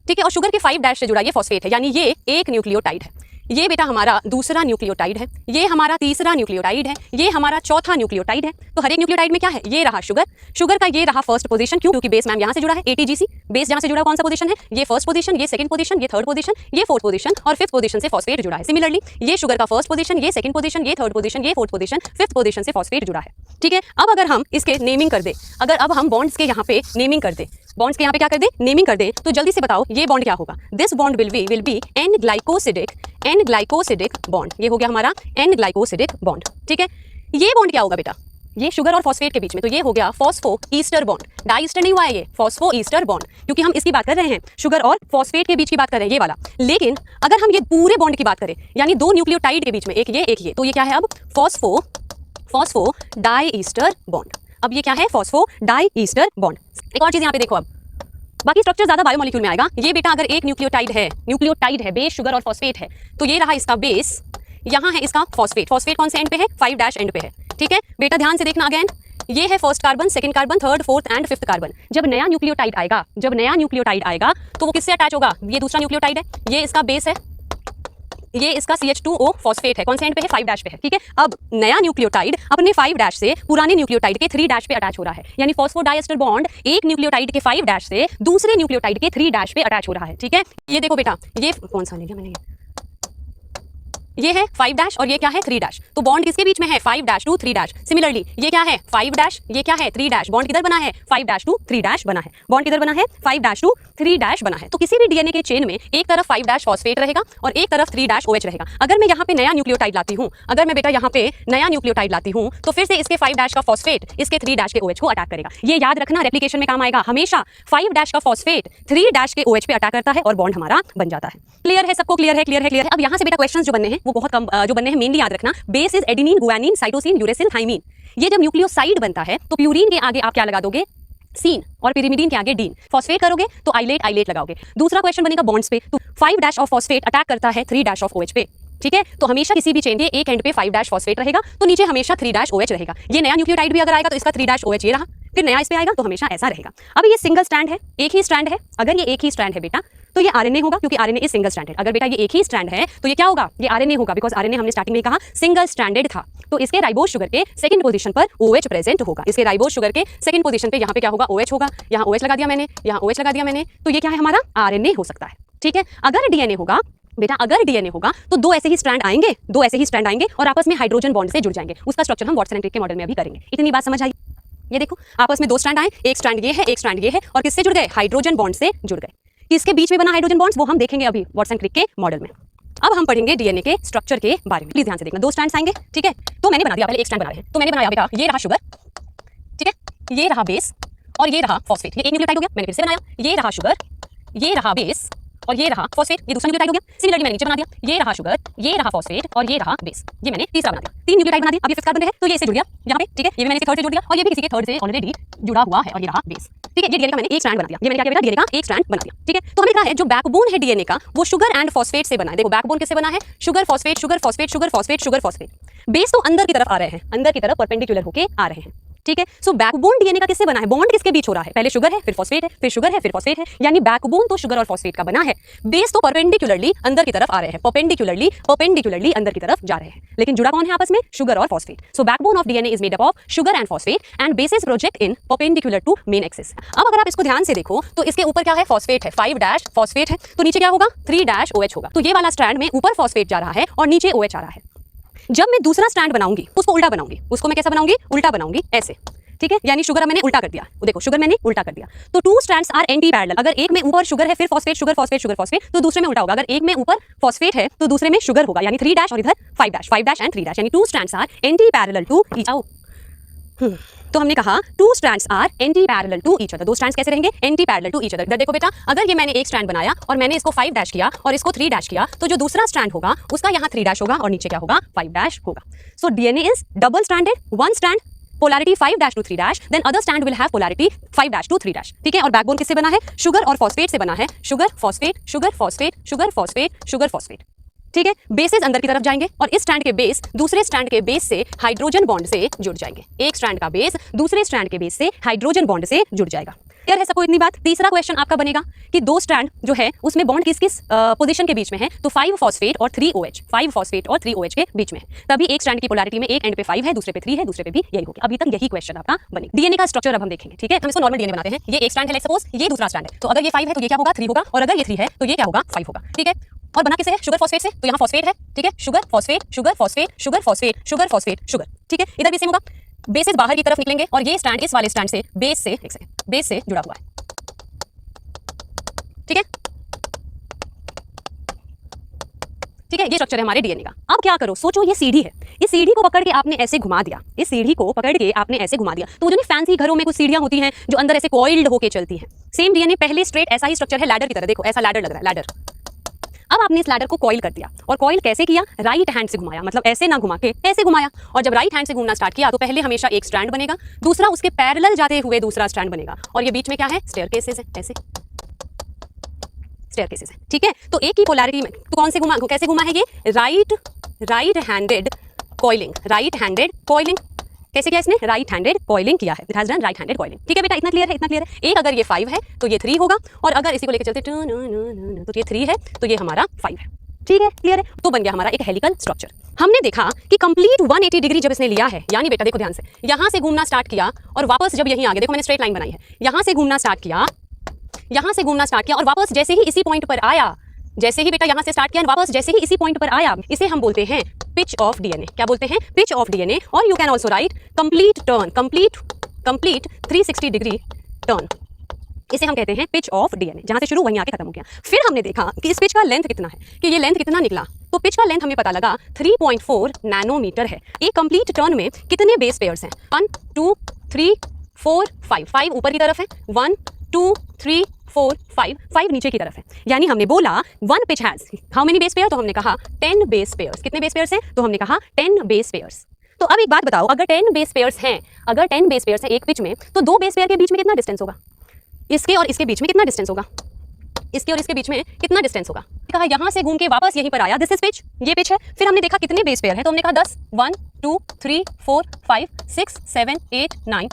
ठीक है, और शुगर के 5 डैश से जुड़ा ये फॉस्फेट है, यानी ये एक न्यूक्लियोटाइड है। ये बेटा हमारा दूसरा न्यूक्लियोटाइड है, ये हमारा तीसरा न्यूक्लियोटाइड है, ये हमारा चौथा न्यूक्लियोटाइड है। तो हर एक न्यूक्लियोटाइड में क्या है? ये रहा शुगर, शुगर का ये रहा फर्स्ट पोजीशन, क्योंकि बेस मैम यहाँ से जुड़ा है, ATGC बेस जहाँ से जुड़ा कौन सा पोजीशन है? ये फर्स्ट पोजीशन, ये सेकंड पोजीशन, ये थर्ड पोजीशन, ये फोर्थ पोजीशन और फिफ्थ पोजीशन से फॉस्फेट जुड़ा है। सिमिलरली ये शुगर का फर्स्ट पोजीशन, ये सेकंड पोजीशन, ये थर्ड पोजीशन, ये फोर्थ पोजीशन, फिफ्थ पोजीशन से फॉस्फेट जुड़ा है। ठीक है, अब अगर हम इसके नेमिंग कर दे, अगर अब हम बॉन्ड्स के यहाँ पे नेमिंग कर दे, बॉन्ड्स के यहाँ पे क्या कर दे? नेमिंग कर दे, तो जल्दी से बताओ ये बॉन्ड क्या होगा? This bond will be N glycosidic bond. ये हो गया हमारा एन ग्लाइकोसिडिक बॉन्ड। ठीक है, ये बॉन्ड क्या होगा बेटा? ये शुगर और फॉस्फेट के बीच में, तो ये हो गया phosphoester bond. Diester नहीं हुआ है, ये फॉस्फो ईस्टर बॉन्ड, क्योंकि हम इसकी बात कर रहे हैं, शुगर और फॉस्फेट के बीच की बात कर रहे हैं, ये वाला। लेकिन अगर हम ये पूरे बॉन्ड की बात करें, यानी 2 न्यूक्लियोटाइड के बीच में, एक ये, तो ये क्या है अब? Phosphodiester bond. अब ये क्या है? Phosphodiester bond. एक और चीज यहाँ पे देखो, अब बाकी स्ट्रक्चर ज्यादा बायोमोलिक्यूल में आएगा। ये बेटा अगर एक न्यूक्लियोटाइड है, बेस शुगर और फॉस्फेट है, तो ये रहा इसका बेस, यहाँ है इसका फॉस्फेट। फॉस्फेट कौन से एंड पे है? 5 डैश एंड पे है। ठीक है बेटा, ध्यान से देखना अगेन, ये है first carbon, second carbon, third, fourth and fifth carbon. जब नया न्यूक्लियोटाइड आएगा तो वो किससे अटैच होगा? ये दूसरा न्यूक्लियोटाइड है, ये इसका बेस है, ये इसका CH2O फॉस्फेट है, कौन से एंड पे है? 5 डैश पे है। ठीक है, अब नया न्यूक्लियोटाइड अपने 5 डैश से पुराने न्यूक्लियोटाइड के 3 डैश पे अटैच हो रहा है, यानी फॉस्फोडाइएस्टर बॉन्ड एक न्यूक्लियोटाइड के 5 डैश से दूसरे न्यूक्लियोटाइड के 3 डैश पे अटैच हो रहा है। ठीक है, ये देखो बेटा, ये कौन सा ले लिया मैंने, ये है 5 डैश और ये क्या है? 3 डैश। तो बॉन्ड किसके बीच में है? 5 डैश टू 3 डैश। सिमिलरली ये क्या है? 5 डैश, ये क्या है? 3 डैश। बॉन्ड किधर बना है? 5 डैश टू 3 डैश बना है। बॉन्ड किधर बना है? 5 डैश टू 3 डैश बना है। तो किसी भी डीएनए के चेन में एक तरफ 5 डैश फॉस्फेट रहेगा और एक तरफ 3 डैश OH रहेगा। अगर मैं यहाँ पे नया न्यूक्लियोटाइड लाती हूँ, अगर मैं बेटा यहाँ पे नया न्यूक्लियोटाइड लाती हूँ, तो फिर से इसके 5 डैश का फॉस्फेट इसके 3 डैश के OH को अटैक करेगा। ये याद रखना, रेप्लिकेशन में काम आएगा। हमेशा 5 डैश का फॉस्फेट 3 डैश के OH पे अटैक करता है और बॉन्ड हमारा बन जाता है। क्लियर है सबको? क्लियर है। अब यहाँ से बेटा क्वेश्चन जो बनने हैं वो बहुत कम जो बनने हैं, मेनली याद रखना, base is adenine, guanine, cytosine, uracil, thymine. ये जब न्यूक्लियोसाइड बनता है तो प्यूरिन के आगे आप क्या लगा दोगे? सीन, और पिरिमिडीन के आगे डीन। फॉस्फेट करोगे तो आइलेट लगाओगे। दूसरा क्वेश्चन बनेगा बॉन्ड्स पे, तो 5 डैश ऑफ फॉस्फेट अटैक करता है 3 डैश ऑफ OH पे। ठीक है, तो हमेशा किसी भी चेन के एक एंड पे 5 डैश फॉस्फेट रहेगा, तो नीचे हमेशा 3 डैश OH रहेगा। ये नया न्यूक्लियोटाइड भी अगर आएगा तो इसका 3 डैश OH ये रहा, फिर नया इस पे आएगा तो हमेशा ऐसा रहेगा। अब ये सिंगल स्ट्रैंड है, एक ही स्ट्रैंड है। अगर ये एक ही स्ट्रैंड है बेटा तो ये RNA होगा, क्योंकि RNA इज सिंगल स्ट्रैंडेड। अगर बेटा ये एक ही स्ट्रैंड है तो ये क्या होगा? ये RNA होगा, बिकॉज RNA हमने स्टार्टिंग में कहा सिंगल स्ट्रैंडेड था। तो इसके राइबोज शुगर के सेकंड पोजीशन पर OH प्रेजेंट होगा। इसके राइबोज शुगर के सेकंड पोजीशन पे यहाँ पे क्या होगा? OH होगा। यहाँ OH लगा दिया मैंने, यहाँ OH लगा दिया मैंने, तो ये क्या है? हमारा RNA हो सकता है। ठीक है, अगर DNA होगा बेटा, अगर DNA होगा तो 2 ऐसे ही स्ट्रैंड आएंगे और आपस में हाइड्रोजन बॉन्ड से जुड़ जाएंगे। उसका स्ट्रक्चर हम वाटसन एंड क्रिक के मॉडल में अभी करेंगे। इतनी बात समझ आई? ये देखो, आपस में 2 स्ट्रैंड आए, एक स्ट्रैंड ये है, एक स्ट्रैंड ये है, और किससे जुड़ गए? हाइड्रोजन बॉन्ड से जुड़ गए। किसके बीच में बना हाइड्रोजन बॉन्ड्स, वो हम देखेंगे अभी वाटसन क्रिक के मॉडल में। अब हम पढ़ेंगे डीएनए के स्ट्रक्चर के बारे में। प्लीज ध्यान से देखना, 2 स्ट्रैंड्स आएंगे। ठीक है, तो मैंने बना दिया, पहले एक स्ट्रैंड बना रहे हैं, तो मैंने बनाया बेटा, ये रहा शुगर, ठीक है, ये रहा बेस और ये रहा फॉस्फेट। ये एक न्यूक्लियोटाइड हो गया, मैंने फिर से बनाया, ये रहा शुगर, ये रहा बेस और ये रहा फॉस्फेट, ये दूसरा न्यूक्लियोटाइड हो गया। सिमिलरली मैंने नीचे बना दिया, ये रहा शुगर, ये रहा फॉस्फेट और ये रहा बेस, ये मैंने तीसरा बना दिया। 3 न्यूक्लियोटाइड बना दिया। अब ये फिफ्थ कार्बन है तो ये इससे जुड़ गया यहाँ पे। ठीक है, ये भी मैंने इसके थर्ड से जोड़ दिया और ये भी किसी के थर्ड से ऑलरेडी जुड़ा हुआ है और ये रहा बेस। ठीक है, ये डीएनए का मैंने एक स्ट्रैंड बना दिया, ये मैंने क्या किया बेटा, डीएनए का एक स्ट्रैंड बना दिया। ठीक है, तो हमें कहा है जो बैकबोन है डीएनए का वो शुगर एंड फॉस्फेट से बना है। देखो बैकबोन किससे बना है, sugar phosphate sugar phosphate sugar phosphate sugar phosphate. Base तो अंदर की तरफ आ रहे हैं, अंदर की तरफ परपेंडिकुलर होके आ रहे हैं। ठीक है, सो बैकबोन डीएनए का किससे बना है, बॉन्ड किसके बीच हो रहा है, पहले शुगर है फिर फॉस्फेट है फिर शुगर है फिर फॉस्फेट है, यानी बैकबोन तो शुगर और फॉस्फेट का बना है, बेस तो परपेंडिकुलरली अंदर की तरफ आ रहे हैं, परपेंडिकुलरली अंदर की तरफ जा रहे हैं, लेकिन जुड़ा कौन है आपस में, शुगर और phosphate. So backbone of DNA is made up of sugar and phosphate and bases project in perpendicular to main axis. अब अगर आप इसको ध्यान से देखो तो इसके ऊपर क्या है, फॉस्फेट है, 5' फॉस्फेट है, तो नीचे क्या होगा, 3' होगा। तो ये वाला स्ट्रैंड में ऊपर फॉस्फेट जा रहा है और नीचे OH आ रहा है। जब मैं दूसरा स्ट्रैंड बनाऊंगी उसको उल्टा बनाऊंगी, उसको मैं कैसा बनाऊंगी, उल्टा बनाऊंगी, ऐसे। ठीक है, यानी शुगर मैंने उल्टा कर दिया, वो देखो शुगर मैंने उल्टा कर दिया। तो two strands are antiparallel, अगर एक में ऊपर शुगर है फिर phosphate sugar phosphate sugar phosphate, तो दूसरे में उल्टा होगा, अगर एक में ऊपर फॉस्फेट है तो दूसरे में शुगर होगा, यानी 3' और इधर 5' एंड 3', यानी two strands are antiparallel to each other. तो हमने कहा two strands are antiparallel to each other, दो स्ट्रैंड्स कैसे रहेंगे, antiparallel to each other. इधर देखो बेटा, अगर ये मैंने एक स्ट्रैंड बनाया और मैंने इसको 5' किया और इसको 3' किया, तो जो दूसरा स्ट्रैंड होगा उसका यहाँ 3' होगा और नीचे क्या होगा, 5' होगा। So DNA is double stranded, one strand polarity 5' to 3', then other strand will have polarity 5' to 3'। ठीक है, और बैकबोन किससे बना है, शुगर और फॉस्फेट से बना है, sugar phosphate sugar phosphate sugar phosphate sugar phosphate. ठीक है, बेसेस अंदर की तरफ जाएंगे और इस स्ट्रैंड के बेस दूसरे स्ट्रैंड के बेस से हाइड्रोजन बॉन्ड से जुड़ जाएंगे, एक स्ट्रैंड का बेस दूसरे स्ट्रैंड के बेस से हाइड्रोजन बॉन्ड से जुड़ जाएगा। क्लियर है सबको इतनी बात। तीसरा क्वेश्चन आपका बनेगा कि दो स्ट्रैंड जो है उसमें बॉन्ड किस किस पोजीशन के बीच में है, तो 5 फॉस्फेट और 3 OH, 5 फॉस्फेट और 3 OH के बीच में है, तभी एक स्ट्रैंड की पोलैरिटी में एक एंड पे 5 है दूसरे पे 3 है, दूसरे पे भी यही होगी। अभी तक यही क्वेश्चन आपका बनेगा। डीएनए का स्ट्रक्चर अब हम देखेंगे। ठीक है, हम इसको नॉर्मल डीएनए बनाते हैं, ये एक स्ट्रैंड है, लेट्स सपोज ये दूसरा स्ट्रैंड है, तो अगर ये 5 है तो ये क्या होगा, 3 होगा, और अगर ये 3 है तो ये क्या होगा, 5 होगा। ठीक है, और बना किसे है, शुगर फॉस्फेट से, तो यहाँ फॉस्फेट है। ठीक है, sugar phosphate sugar phosphate sugar phosphate sugar phosphate sugar. ठीक है, इधर भी सेम होगा, बेसेस बाहर की तरफ निकलेंगे और ये स्ट्रैंड इस वाले स्ट्रैंड से बेस से जुड़ा हुआ है। ठीक है, ठीक है, ये स्ट्रक्चर है हमारे डीएनए का। अब क्या करो, सोचो ये सीढ़ी है, इस सीढ़ी को पकड़ के आपने ऐसे घुमा दिया, इस सीढ़ी को पकड़ के आपने ऐसे घुमा दिया, तो जो फैंसी घरों में कुछ सीढ़ियां होती हैं जो अंदर ऐसे कॉइल्ड होके चलती हैं, सेम डीएनए पहले स्ट्रेट ऐसा ही स्ट्रक्चर है, लैडर की तरह, देखो ऐसा लैडर लग रहा है, लैडर। अब आपने इस लैडर को कॉइल कर दिया, और कॉइल कैसे किया, राइट हैंड से घुमाया, मतलब ऐसे ना घुमा के ऐसे घुमाया, और जब राइट हैंड से घूमना स्टार्ट किया तो पहले हमेशा एक स्ट्रैंड बनेगा, दूसरा उसके पैरेलल जाते हुए दूसरा स्ट्रैंड बनेगा, और ये बीच में क्या है, स्टेयरकेसेस है, ऐसे स्टेयरकेसेस है। ठीक है, तो एक ही पोलैरिटी में तो कौन से घुमा, कैसे घुमा है ये, right handed coiling, right handed coiling कैसे किया इसने, राइट हैंडेड कॉइलिंग किया है, it has done right handed coiling. ठीक है बेटा, इतना क्लियर है, इतना क्लियर है। एक अगर ये 5 है तो ये 3 होगा, और अगर इसी को लेकर चलते तो ये 3 है तो ये हमारा 5 है। ठीक है, क्लियर है, तो बन गया हमारा एक हेलिकल स्ट्रक्चर। हमने देखा कि कंप्लीट 180 डिग्री जब इसने लिया है, यानी बेटा देखो ध्यान से, यहां से घूमना स्टार्ट किया और वापस जब यहीं आ गया, देखो मैंने स्ट्रेट लाइन बनाई है, यहां से घूमना स्टार्ट किया, यहां से घूमना स्टार्ट किया और वापस जैसे ही इसी पॉइंट पर आया, जैसे ही बेटा यहां से स्टार्ट किया वापस जैसे ही इसी पॉइंट पर आया, इसे हम बोलते हैं पिच ऑफ डीएनए। क्या बोलते हैं, पिच ऑफ डीएनए, और you can also right complete turn, complete 360 degree turn, इसे हम कहते हैं पिच ऑफ डीएनए, जहां से शुरू वहीं आके खत्म हो गया। फिर हमने देखा कि इस पिच का लेंथ कितना है, कि ये लेंथ कितना निकला, तो पिच का लेंथ हमें पता लगा 3.4 नैनोमीटर है। एक कंप्लीट टर्न में कितने बेस पेयर्स हैं, 1 2 3 4 5, 5 ऊपर की तरफ है, 1 2 3 4 5, 5 नीचे की तरफ है, यानी हमने बोला one pitch has how many base pair, तो हमने कहा 10 बेस पेयर्स। कितने बेस पेयर्स हैं, तो हमने कहा 10 बेस पेयर्स। तो अब एक बात बताओ, अगर 10 बेस पेयर्स हैं, अगर 10 बेस पेयर्स हैं एक पिच में, तो दो बेस पेयर के बीच में कितना डिस्टेंस होगा, इसके और इसके बीच में कितना डिस्टेंस होगा, इसके और इसके बीच में कितना डिस्टेंस होगा। कहा यहां से घूम के वापस यहीं पर आया, दिस इज पिच, ये पिच है। फिर हमने देखा कितने बेस पेयर है, तो हमने कहा 10, 1 2 3 4 5 6 7 8 9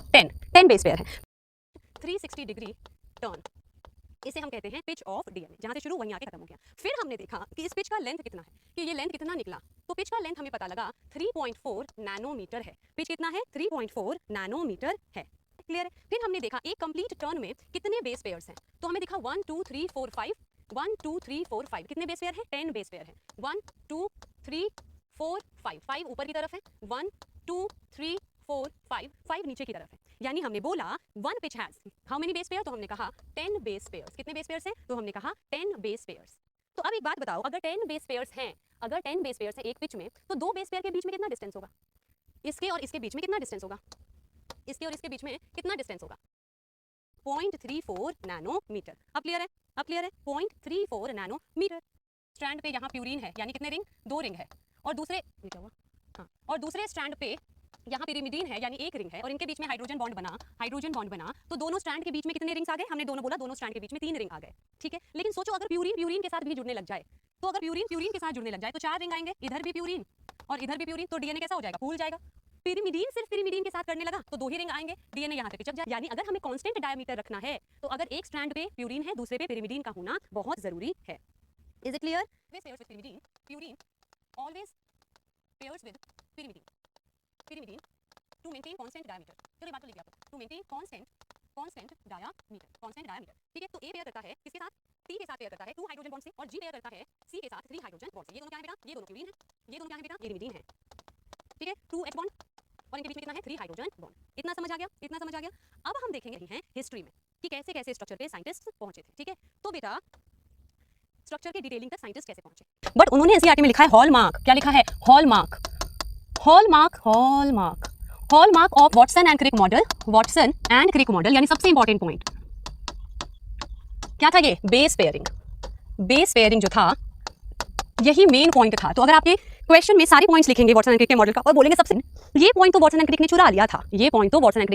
10 बेस पेयर है। 360 डिग्री टर्न, इसे हम कहते हैं पिच ऑफ डीएनए, जहां से शुरू वहीं आके खत्म हो गया। फिर हमने देखा कि इस पिच का लेंथ कितना है, कि ये लेंथ कितना निकला, तो पिच का लेंथ हमें पता लगा 3.4 नैनोमीटर है। पिच कितना है, 3.4 नैनोमीटर है। क्लियर है। फिर हमने देखा एक कंप्लीट टर्न में कितने बेस पेयर्स हैं, तो हमें देखा 1 2 3 4 5, 1 2 3 4 5, कितने बेस पेयर हैं, 10 बेस पेयर हैं, 1 2 3 4 5, 5 ऊपर की तरफ है, 1 2 3 4 5, 5 नीचे की तरफ है, यानी हमने बोला one pitch has how many base pair, तो हमने कहा 10 बेस पेयर्स। कितने बेस पेयर्स हैं, तो हमने कहा 10 बेस पेयर्स। तो अब एक बात बताओ, अगर 10 बेस पेयर्स हैं, अगर 10 बेस पेयर्स हैं एक पिच में, तो दो बेस पेयर के बीच में कितना डिस्टेंस होगा, इसके और इसके बीच में कितना डिस्टेंस होगा, इसके और इसके बीच में कितना डिस्टेंस होगा, 0.34 नैनोमीटर। अब क्लियर है, अब क्लियर है, 0.34 नैनोमीटर। स्ट्रैंड पे यहाँ प्यूरिन है, यानी कितने रिंग, 2 रिंग है, और दूसरे हाँ, और दूसरे स्ट्रैंड पे यहाँ pyrimidine है यानी एक रिंग है और इनके बीच में हाइड्रोजन बॉन्ड बना तो दोनों स्ट्रैंड के बीच में कितने रिंग्स आ गए? हमने दोनों बोला दोनों स्ट्रैंड के बीच में 3 रिंग आ गए, ठीक है। लेकिन सोचो अगर प्यूरीन के साथ भी जुड़ने लग जाए, तो अगर प्यूरीन के साथ जुड़ने लग जाए तो 4 रिंग आएंगे, इधर भी प्यूरीन और इधर भी प्यूरीन, तो डीएनए कैसा हो जाएगा? फूल जाएगा। पिरिमिडीन सिर्फ पिरिमिडीन के साथ करने लगा तो 2 ही रिंग आएंगे, डीएनए यहाँ पे पिचक जाए। यानी अगर हमें कांस्टेंट डायमीटर रखना है तो अगर एक स्ट्रैंड पे प्यूरीन है दूसरे पे पिरिमिडीन का होना बहुत जरूरी है। Is it clear? Pairs with pyrimidine, purine always pairs with pyrimidine to maintain constant diameter. चलो ये बात तो लिख लिया आपको, टू मेंटेन कांस्टेंट डायमीटर, ठीक है। तो ए पेयर करता है किसके साथ? टी के साथ पेयर करता है 2 हाइड्रोजन बॉन्ड से, और जी पेयर करता है सी के साथ 3 हाइड्रोजन बॉन्ड से। ये दोनों क्या है बेटा? ये दोनों प्यूरीन है। ये दोनों क्या है बेटा? ये पिरिमिडीन है, ठीक है। 2H बॉन्ड और इनके बीच में कितना है? 3 हाइड्रोजन बॉन्ड। इतना समझ आ गया? इतना समझ आ गया। अब हम देखेंगे हैं हिस्ट्री में कि कैसे कैसे स्ट्रक्चर पे साइंटिस्ट पहुंचे थे, ठीक है। तो बेटा स्ट्रक्चर के डिटेलिंग तक साइंटिस्ट कैसे पहुंचे? बट उन्होंने एनसीईआरटी में लिखा है हॉलमार्क। क्या लिखा है? Hallmark of Watson and Crick model, यानी सबसे इंपॉर्टेंट पॉइंट क्या था? ये बेस पेयरिंग जो था यही मेन पॉइंट था। तो अगर आपके क्वेश्चन में सारे पॉइंट्स लिखेंगे वाटसन एंड क्रिक के मॉडल का और बोलेंगे सबसे ये पॉइंट तो वाटसन एंड क्रिक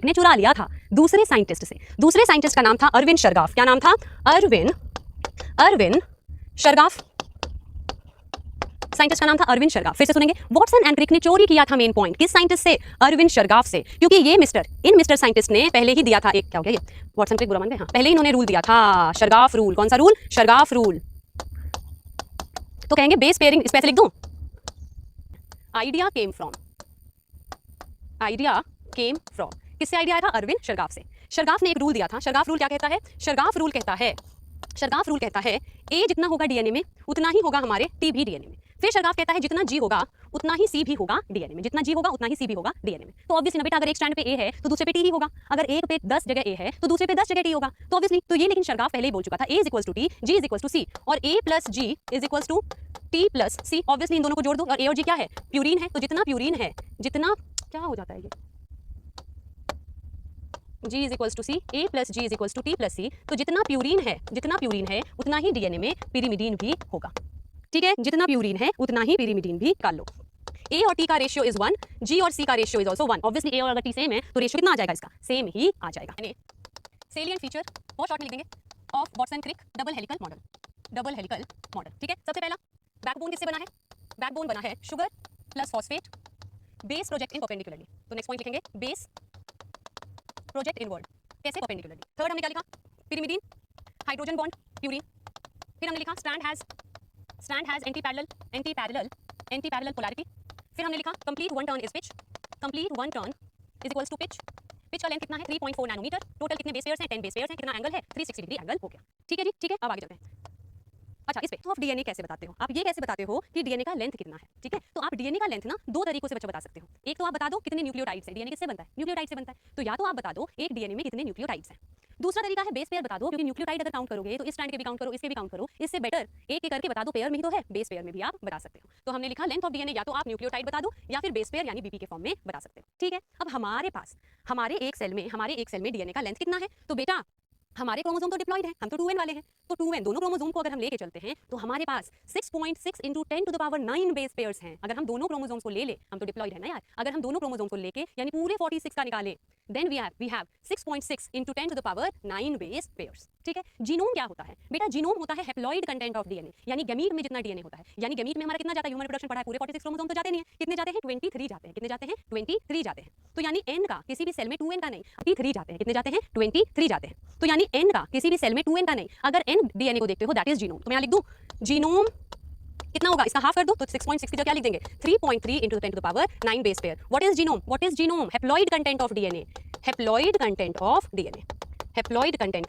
ने चुरा लिया था, दूसरे साइंटिस्ट से। दूसरे साइंटिस्ट का नाम था अरविंद शरगाफ। क्या नाम था? अरविंद शरगाफ। साइंटिस्ट का नाम था अरविंद शरगाफ। फिर से सुनेंगे, वाटसन एंड क्रिक ने चोरी किया था मेन पॉइंट किस साइंटिस्ट से? अरविंद शरगाफ से, क्योंकि ये मिस्टर साइंटिस्ट ने पहले ही दिया था एक, क्या हो गया ये? वाटसन क्रिक बुरा मान गए? हाँ, पहले ही इन्होंने रूल दिया था, शरगाफ रूल। कौन सा रूल? शरगाफ रूल। तो कहेंगे बेस पेयरिंग, इस पे ऐसे लिख दूं, आइडिया केम फ्रॉम किससे आइडिया आया था? अरविंद शरगाफ से। शरगाफ ने एक रूल दिया था। शरगाफ रूल क्या कहता है? शरगाफ रूल कहता है ए जितना होगा डीएनए में उतना ही होगा हमारे टी भी डीएनए में। फिर शरगाफ कहता है जितना जी होगा उतना ही सी भी होगा डीएनए में, तो ऑब्वियसली बेटा अगर एक स्ट्रैंड पे ए है तो दूसरे पे टी ही होगा, अगर एक पे 10 जगह ए है तो दूसरे पे 10 जगह टी होगा, तो ऑब्वियसली तो ये लेकिन शरगाफ पहले ही बोल चुका था A is equals to T, G is equals to C, और A plus G is equals to T plus C. Obviously इन दोनों को जोड़ दो, और ए और जी क्या है? प्यूरीन है, तो जितना क्या हो जाता है ये G is equals to C, A plus G is equals to T plus C, तो जितना प्यूरीन है उतना ही डीएनए में पिरिमिडीन भी होगा, ठीक है। जितना प्यूरीन है उतना ही पिरिमिडीन भी कर लो। ए और टी का रेशियो इज 1, जी और सी का रेशियो इज ऑल्सो 1। ऑब्वियसली ए और अगर टी सेम है तो रेशियो कितना आ जाएगा? इसका सेम ही आ जाएगा। सेलिएंट फीचर बहुत शॉर्ट में लिख देंगे of Watson Crick double helical model, ठीक है। सबसे पहला बैकबोन किससे बना है? बैकबोन बना है sugar plus phosphate, base project in perpendicularly. तो नेक्स्ट पॉइंट लिखेंगे बेस प्रोजेक्ट इनवर्ड, कैसे? परपेंडिकुलरली। थर्ड हमने क्या लिखा? Pyrimidine, hydrogen bond, purine. फिर हमने लिखा strand has antiparallel polarity. फिर हमने लिखा complete one turn is pitch equals to pitch का लेंथ कितना है? 3.4 नैनोमीटर। टोटल कितने बेस पेयर्स हैं? 10 बेस पेयर्स हैं। कितना एंगल है? 360 डिग्री एंगल हो गया, ठीक है जी, ठीक है। अब आगे चलते हैं। अच्छा, इस पे तो आप डीएनए कैसे बताते हो? आप ये कैसे बताते हो कि डीएनए का लेंथ कितना है, ठीक है। तो आप डीएनए का लेंथ ना 2 तरीकों से बच्चों बता सकते हो। एक तो आप बता दो कितने न्यूक्लियोटाइड्स हैं। डीएनए किससे बनता है? न्यूक्लियोटाइड से बनता है। तो या तो आप बता दो एक डीएनए में कितने न्यूक्लियोटाइड्स हैं। दूसरा तरीका है बेस पेयर बता दो, क्योंकि न्यूक्लियोटाइड अगर काउंट करोगे तो इस स्ट्रैंड के भी काउंट करो, इसके भी काउंट करो, इससे बेटर एक एक करके बता दो। पेयर में ही तो है, बेस पेयर में भी आप बता सकते हो। तो हमने लिखा लेंथ ऑफ डीएनए, या तो आप न्यूक्लियोटाइड बता दो या फिर बेस पेयर यानी बीपी के फॉर्म में बता सकते हो, ठीक है। अब हमारे पास हमारे एक सेल में डीएनए का लेंथ कितना है? तो बेटा हमारे क्रोमोसोम तो डिप्लॉयड है, हम तो 2n वाले हैं, तो 2n दोनों क्रोमोसोम को अगर हम लेके चलते हैं तो हमारे पास 6.6 × 10⁻⁹ बेस पेयर्स हैं। अगर हम दोनों क्रोमोसोम्स को ले हम तो डिप्लॉयड है ना यार, अगर हम दोनों क्रोमोसोम्स को लेके यानी पूरे 46 का निकालें, then we have 6.6 × 10⁻⁹ base pairs, ठीक है। जीनोम क्या होता है? बेटा जीनोम होता है हैप्लॉइड कंटेंट ऑफ डीएनए, यानी गमीट में जितना डीएनए होता है, यानी गमीट में हमारा कितना जाता है? ह्यूमन रिप्रोडक्शन पढ़ा है, पूरे 46 क्रोमोसोम तो जाते नहीं है, कितने जाते हैं? 23 जाते हैं। कितने जाते हैं? 23 जाते हैं। तो यानी n का किसी भी सेल में 2n का नहीं, 23 जाते हैं। कितने जाते हैं? 23 जाते हैं। तो यानी n का किसी भी सेल में 2n का नहीं, अगर n डीएनए को देखते हो दैट इज जीनोम। तो मैं यहाँ लिख दूं जीनोम कितना होगा? इसका हाफ कर दो तो 6.6 की जगह क्या लिख देंगे? 3.3 × 10⁻⁹ base pair. What is genome? Haploid content of DNA, haploid content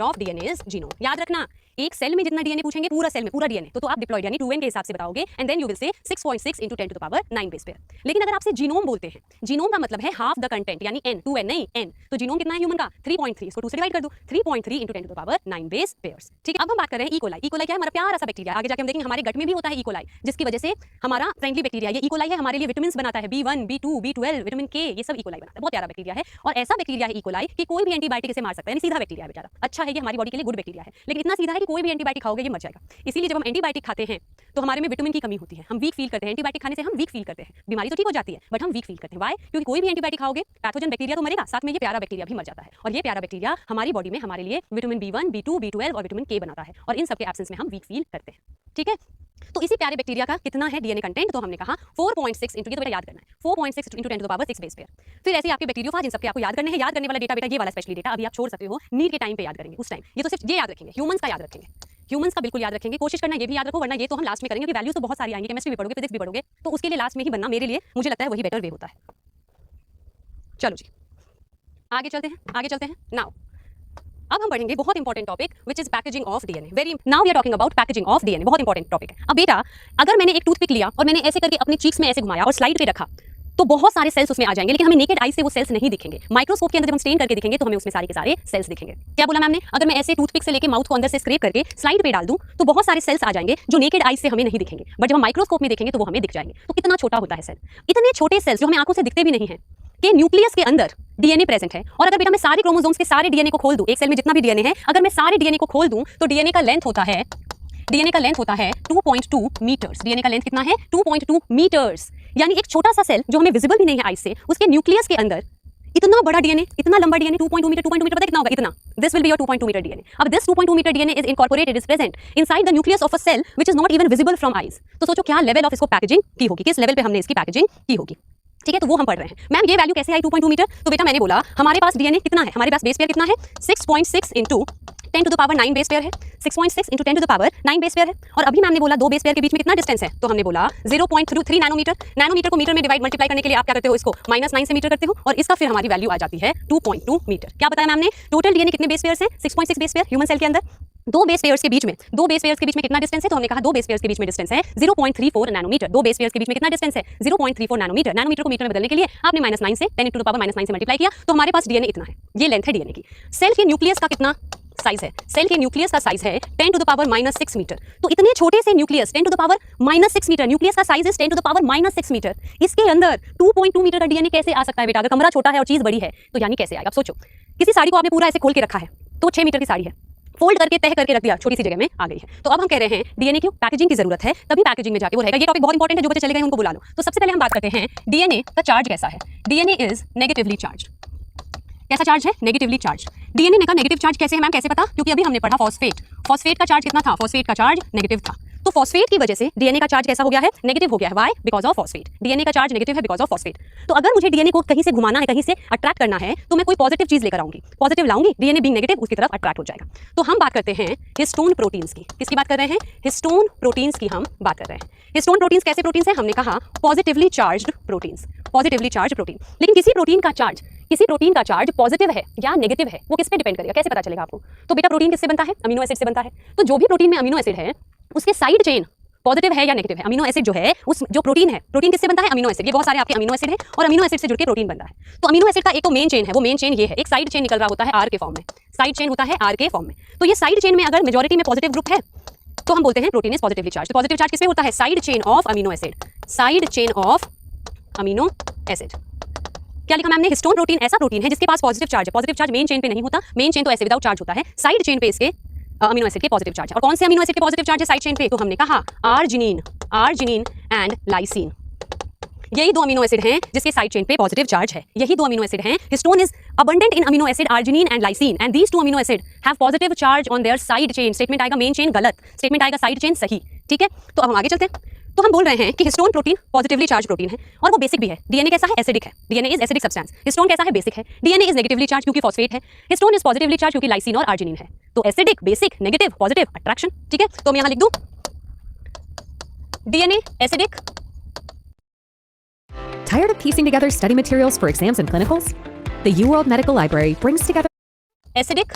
of DNA is genome. याद रखना, एक सेल में जितना डीएनए पूछेंगे पूरा सेल में पूरा डीएनए तो आप डिप्लॉयड यानी 2n के हिसाब से बताओगे, and then you will say 6.6 × 10⁻⁹ base pair. लेकिन अगर आपसे जीनोम बोलते हैं, जीनोम का मतलब है हाफ द कंटेंट, यानी n, 2n नहीं n, तो जीनोम कितना है ह्यूमन का? 3.3, इसको 2 से डिवाइड कर दो, 3.3 × 10⁻⁹ बेस पेयर्स, ठीक है। अब हम बात कर रहे हैं इकोलाई। इकोलाई क्या है? हमारा प्यारा सा बैक्टीरिया। आगे जाके हम देखेंगे हमारे गट में भी होता है इकोलाई, जिसकी वजह से हमारा फ्रेंडली बैक्टीरिया ये इकोलाई है, हमारे लिए विटामिन बनाता है, B1 B2 B12 vitamin K, ये सब इकोलाई बनाता है। बहुत प्यारा बैक्टीरिया है, और ऐसा बैक्टीरिया है इकोलाई कि कोई भी एंटीबायोटिक इसे मार सकता है, यानी सीधा बैक्टीरिया है बेचारा। अच्छा है, ये हमारी बॉडी के लिए गुड बैक्टीरिया है, लेकिन इतना सीधा है कि कोई भी एंटीबायोटिक खाओगे ये मर जाएगा। इसीलिए जब हम एंटीबायोटिक खाते हैं तो हमारे में विटामिन की कमी होती है, हम वीक फील करते हैं। एंटीबायोटिक खाने से हम वीक फील करते हैं, बीमारी तो ठीक हो जाती है बट हम वीक फील करते हैं। वाई? क्योंकि कोई भी एंटीबायोटिक खाओगे पैथोजन बैक्टीरिया तो मरेगा, साथ में ये प्यारा बैक्टीरिया भी मर जाता है, और ये प्यारा बैक्टीरिया हमारी बॉडी में हमारे लिए विटामिन B1, B2, B12 और विटामिन K बनाता है, और इन सबके एब्सेंस में हम वीक फील करते हैं। ठीक है, तो इसी प्यारे बैक्टीरिया का कितना है डीएनए कंटेंट, तो हमने कहा 4.6 इंटू, ये तो बेटा याद करना है, 4.6 into 10 to the power 6 base pair. फिर ऐसे आपके बैक्टीरियोफाज, इन सबके आपको याद करने हैं। याद करने वाला डेटा बेटा ये वाला स्पेशली डेटा अभी आप छोड़ सकते हो, नीट के टाइम पे याद करेंगे उस टाइम। ये तो सिर्फ ये याद रखेंगे, ह्यूमंस का याद रखेंगे, ह्यूमंस का बिल्कुल याद रखेंगे, कोशिश करना ये भी याद रखो, वरना ये तो हम लास्ट में करेंगे क्योंकि वैल्यूज तो बहुत सारी आएंगी, केमिस्ट्री भी पढ़ोगे, फिजिक्स भी पढ़ोगे, तो उसके लिए लास्ट में ही बनना मेरे लिए मुझे लगता है वही बेटर वे होता है। चलो जी आगे चलते हैं। नाउ अब हम पढ़ेंगे बहुत important topic which is packaging of DNA. Very now we are talking about packaging of DNA, बहुत इंपॉर्टेंट टॉपिक है। अब बेटा अगर मैंने एक टूथपिक लिया और मैंने ऐसे करके अपने चीक्स में ऐसे घुमाया और स्लाइड पे रखा तो बहुत सारे सेल्स उसमें आ जाएंगे, लेकिन हमें नेकेड आई से वो सेल्स नहीं दिखेंगे। माइक्रोस्कोप के अंदर जब हम स्टेन करके दिखेंगे तो हमें उसमें सारे के सारे सेल्स दिखेंगे। क्या बोला मैम ने? अगर मैं ऐसे टूथपिक से लेके माउथ को अंदर से स्क्रैप करके स्लाइड पे डाल दूं तो बहुत सारे सेल्स आ जाएंगे जो नेकेड आई से हमें नहीं दिखेंगे, बट जब हम माइक्रोस्कोप में देखेंगे तो वो हमें दिख जाएंगे। तो कितना छोटा होता है सेल, इतने छोटे सेल्स जो हमें आंखों से दिखते भी नहीं है कि न्यूक्लियस के अंदर डीएनए प्रेजेंट है। और अगर बेटा मैं सारे क्रोमोसोम्स के सारे डीएनए को खोल दूं, एक सेल में जितना भी डीएनए है अगर मैं सारे डीएनए को खोल दूं तो डीएनए का लेंथ होता है 2.2 मीटर्स। डीएनए का लेंथ कितना है? 2.2 मीटर्स। यानी एक छोटा सा सेल जो हमें विजिबल भी नहीं है आई से, उसके न्यूक्लियस के अंदर इतना बड़ा डीएनए, इतना लंबा डीएनए, 2.2 मीटर पता है कितना होगा? इतना। This will be your 2.2 metre DNA. अब this 2.2 metre DNA is incorporated, is present inside the nucleus of a cell which is not even visible from eyes. तो सोचो क्या लेवल ऑफ इसको पैकेजिंग की होगी, किस लेवल पे हमने इसकी पैकेजिंग की होगी। ठीक है, तो वो हम पढ़ रहे हैं। मैम ये वैल्यू कैसे आई 2.2 मीटर? तो बेटा मैंने बोला हमारे पास डीएनए कितना है, हमारे पास बेस पेयर कितना है? 6.6 into 10 to the power 9 base pair है। 6.6 into 10 to the power 9 base pair है। और अभी मैम ने बोला दो बेस पेयर के बीच में कितना डिस्टेंस है, तो हमने बोला 0.3 नैनोमीटर। नैनोमीटर को मीटर में डिवाइड मल्टीप्लाई करने के लिए आप क्या करते हो, इसको -9 से मीटर करते हो, और इसका फिर हमारी वैल्यू आ जाती है 2.2 मीटर। क्या बताया मैम ने? टोटल डीएनए कितने बेस पेयर्स हैं? 6.6 बेस पेयर ह्यूमन सेल के अंदर। दो बेस पेयर्स के बीच में कितना डिस्टेंस है, तो हमने कहा दो बेस पेयर्स के बीच में डिस्टेंस है 0.34 नैनोमीटर। दो बेस पेयर्स के बीच में कितना डिस्टेंस है? 0.34 नैनोमीटर। नैनोमीटर को मीटर में बदलने के लिए आपने -9 से 10 टू द पावर -9 से मल्टीप्लाई किया, तो हमारे पास डीएनए इतना है। ये लेंथ है डीएनए की। सेल के न्यूक्लियस का कितना साइज है? सेल के न्यूक्लियस का साइज है 10 टू द पावर -6 मीटर। तो इतने छोटे से nucleus 10 to the power -6 metre, nucleus का साइज है 10 टू द पावर -6 मीटर। इसके अंदर 2.2 मीटर का डीएनए कैसे आ सकता है बेटा? अगर कमरा छोटा है और चीज बड़ी है तो यानी कैसे आएगा? अब सोचो, किसी साड़ी को आपने पूरा ऐसे खोल के रखा है तो 6 मीटर की साड़ी है, फोल्ड करके तह करके रख दिया, छोटी सी जगह में आ गई है। तो अब हम कह रहे हैं डीएनए की पैकेजिंग की जरूरत है, तभी पैकेजिंग में जाके वो रहेगा। ये टॉपिक बहुत इंपॉर्टेंट है, जो बच्चे चले गए उनको बुला लो। तो सबसे पहले हम बात करते हैं डीएनए का चार्ज कैसा है। DNA is negatively charged. कैसा चार्ज है? Negatively charge. डीएनए का नेगेटिव चार्ज कैसे है मैम, कैसे पता? क्योंकि अभी हमने पढ़ा फॉस्फेट। फॉस्फेट का चार्ज कितना था? फॉस्फेट का चार्ज नेगेटिव था। तो फॉस्फेट की वजह से डीएनए का चार्ज कैसा हो गया है? नेगेटिव हो गया है। Why? Because of phosphate. DNA का चार्ज नेगेटिव है बिकॉज ऑफ फॉस्फेट। तो अगर मुझे डीएनए को कहीं से घुमाना है, कहीं से अट्रैक्ट करना है, तो मैं कोई पॉजिटिव चीज लेकर आऊंगी, पॉजिटिव लाऊंगी, डीएनए बीइंग नेगेटिव उसकी तरफ अट्रैक्ट हो जाएगा। तो हम बात करते हैं हिस्टोन प्रोटीन्स की। किसकी बात कर रहे हैं? हिस्टोन प्रोटीन्स की हम बात कर रहे हैं। हिस्टोन प्रोटीन्स कैसे प्रोटीन्स हैं? हमने कहा positively charged proteins, positively charged protein. लेकिन किसी प्रोटीन का चार्ज पॉजिटिव है या नेगेटिव है, वो किस पे डिपेंड करेगा? कैसे पता चलेगा आपको? तो बेटा प्रोटीन किससे बनता है? अमीनो एसिड से बनता है। तो जो भी प्रोटीन में अमीनो एसिड है उसके साइड चेन पॉजिटिव है या नेगेटिव है? अमीनो एसिड जो है, उस जो प्रोटीन है, प्रोटीन किससे बनता है? Amino acid. ये बहुत सारे आपके अमीनो एसिड है और अमीनो एसिड से जुड़ के प्रोटीन बनता है। तो अमीनो एसिड का एक तो मेन चेन है, वो मेन चेन ये है, एक साइड चेन निकल रहा होता है आर के फॉर्म में, साइड चेन होता है आर के फॉर्म में। तो ये साइड चेन में अगर मेजॉरिटी में पॉजिटिव ग्रुप है तो हम बोलते हैं protein is positively charge. Positive charge किस पे होता है? Side chain of amino acid, side chain of amino acid. क्या लिखा मैम ने? हिस्टोन प्रोटीन ऐसा प्रोटीन है जिसके पास पॉजिटिव चार्ज है। पॉजिटिव चार्ज मेन चेन पे नहीं होता, मेन चेन तो ऐसे विदाउट चार्ज होता है, साइड चेन पे इसके अमीनो एसिड के पॉजिटिव चार्ज है। और कौन से अमीनो एसिड के पॉजिटिव चार्ज है साइड चेन पे? तो हमने कहा आर्जिनिन एंड लाइसिन। यही दो अमीनो एसिड हैं जिसके साइड चेन पे पॉजिटिव चार्ज है। यही दो अमीनो एसिड हैं। Histone is abundant in amino acid arginine and lysine, and these two amino acid have positive charge on their side chain. Statement आएगा मेन चेन गलत, statement आएगा side chain सही। ठीक है, तो अब हम आगे चलते हैं। तो हम बोल रहे हैं कि histone protein positively charge protein है और वो बेसिक भी है। डीएनए कैसा है? एसिडिक है। DNA is acidic substance. Histone कैसा है? बेसिक है। डीएनए इज नेगेटिवली चार्ज क्योंकि फॉस्फेट है। हिस्टोन इज पॉजिटिवली चार्ज क्योंकि लाइसिन और आर्जिनिन है। तो acidic, basic, negative, positive, attraction. ठीक है, तो मैं यहां लिख दूं DNA acidic. Tired of piecing together study materials for exams and clinicals? The UWorld Medical Library brings together acidic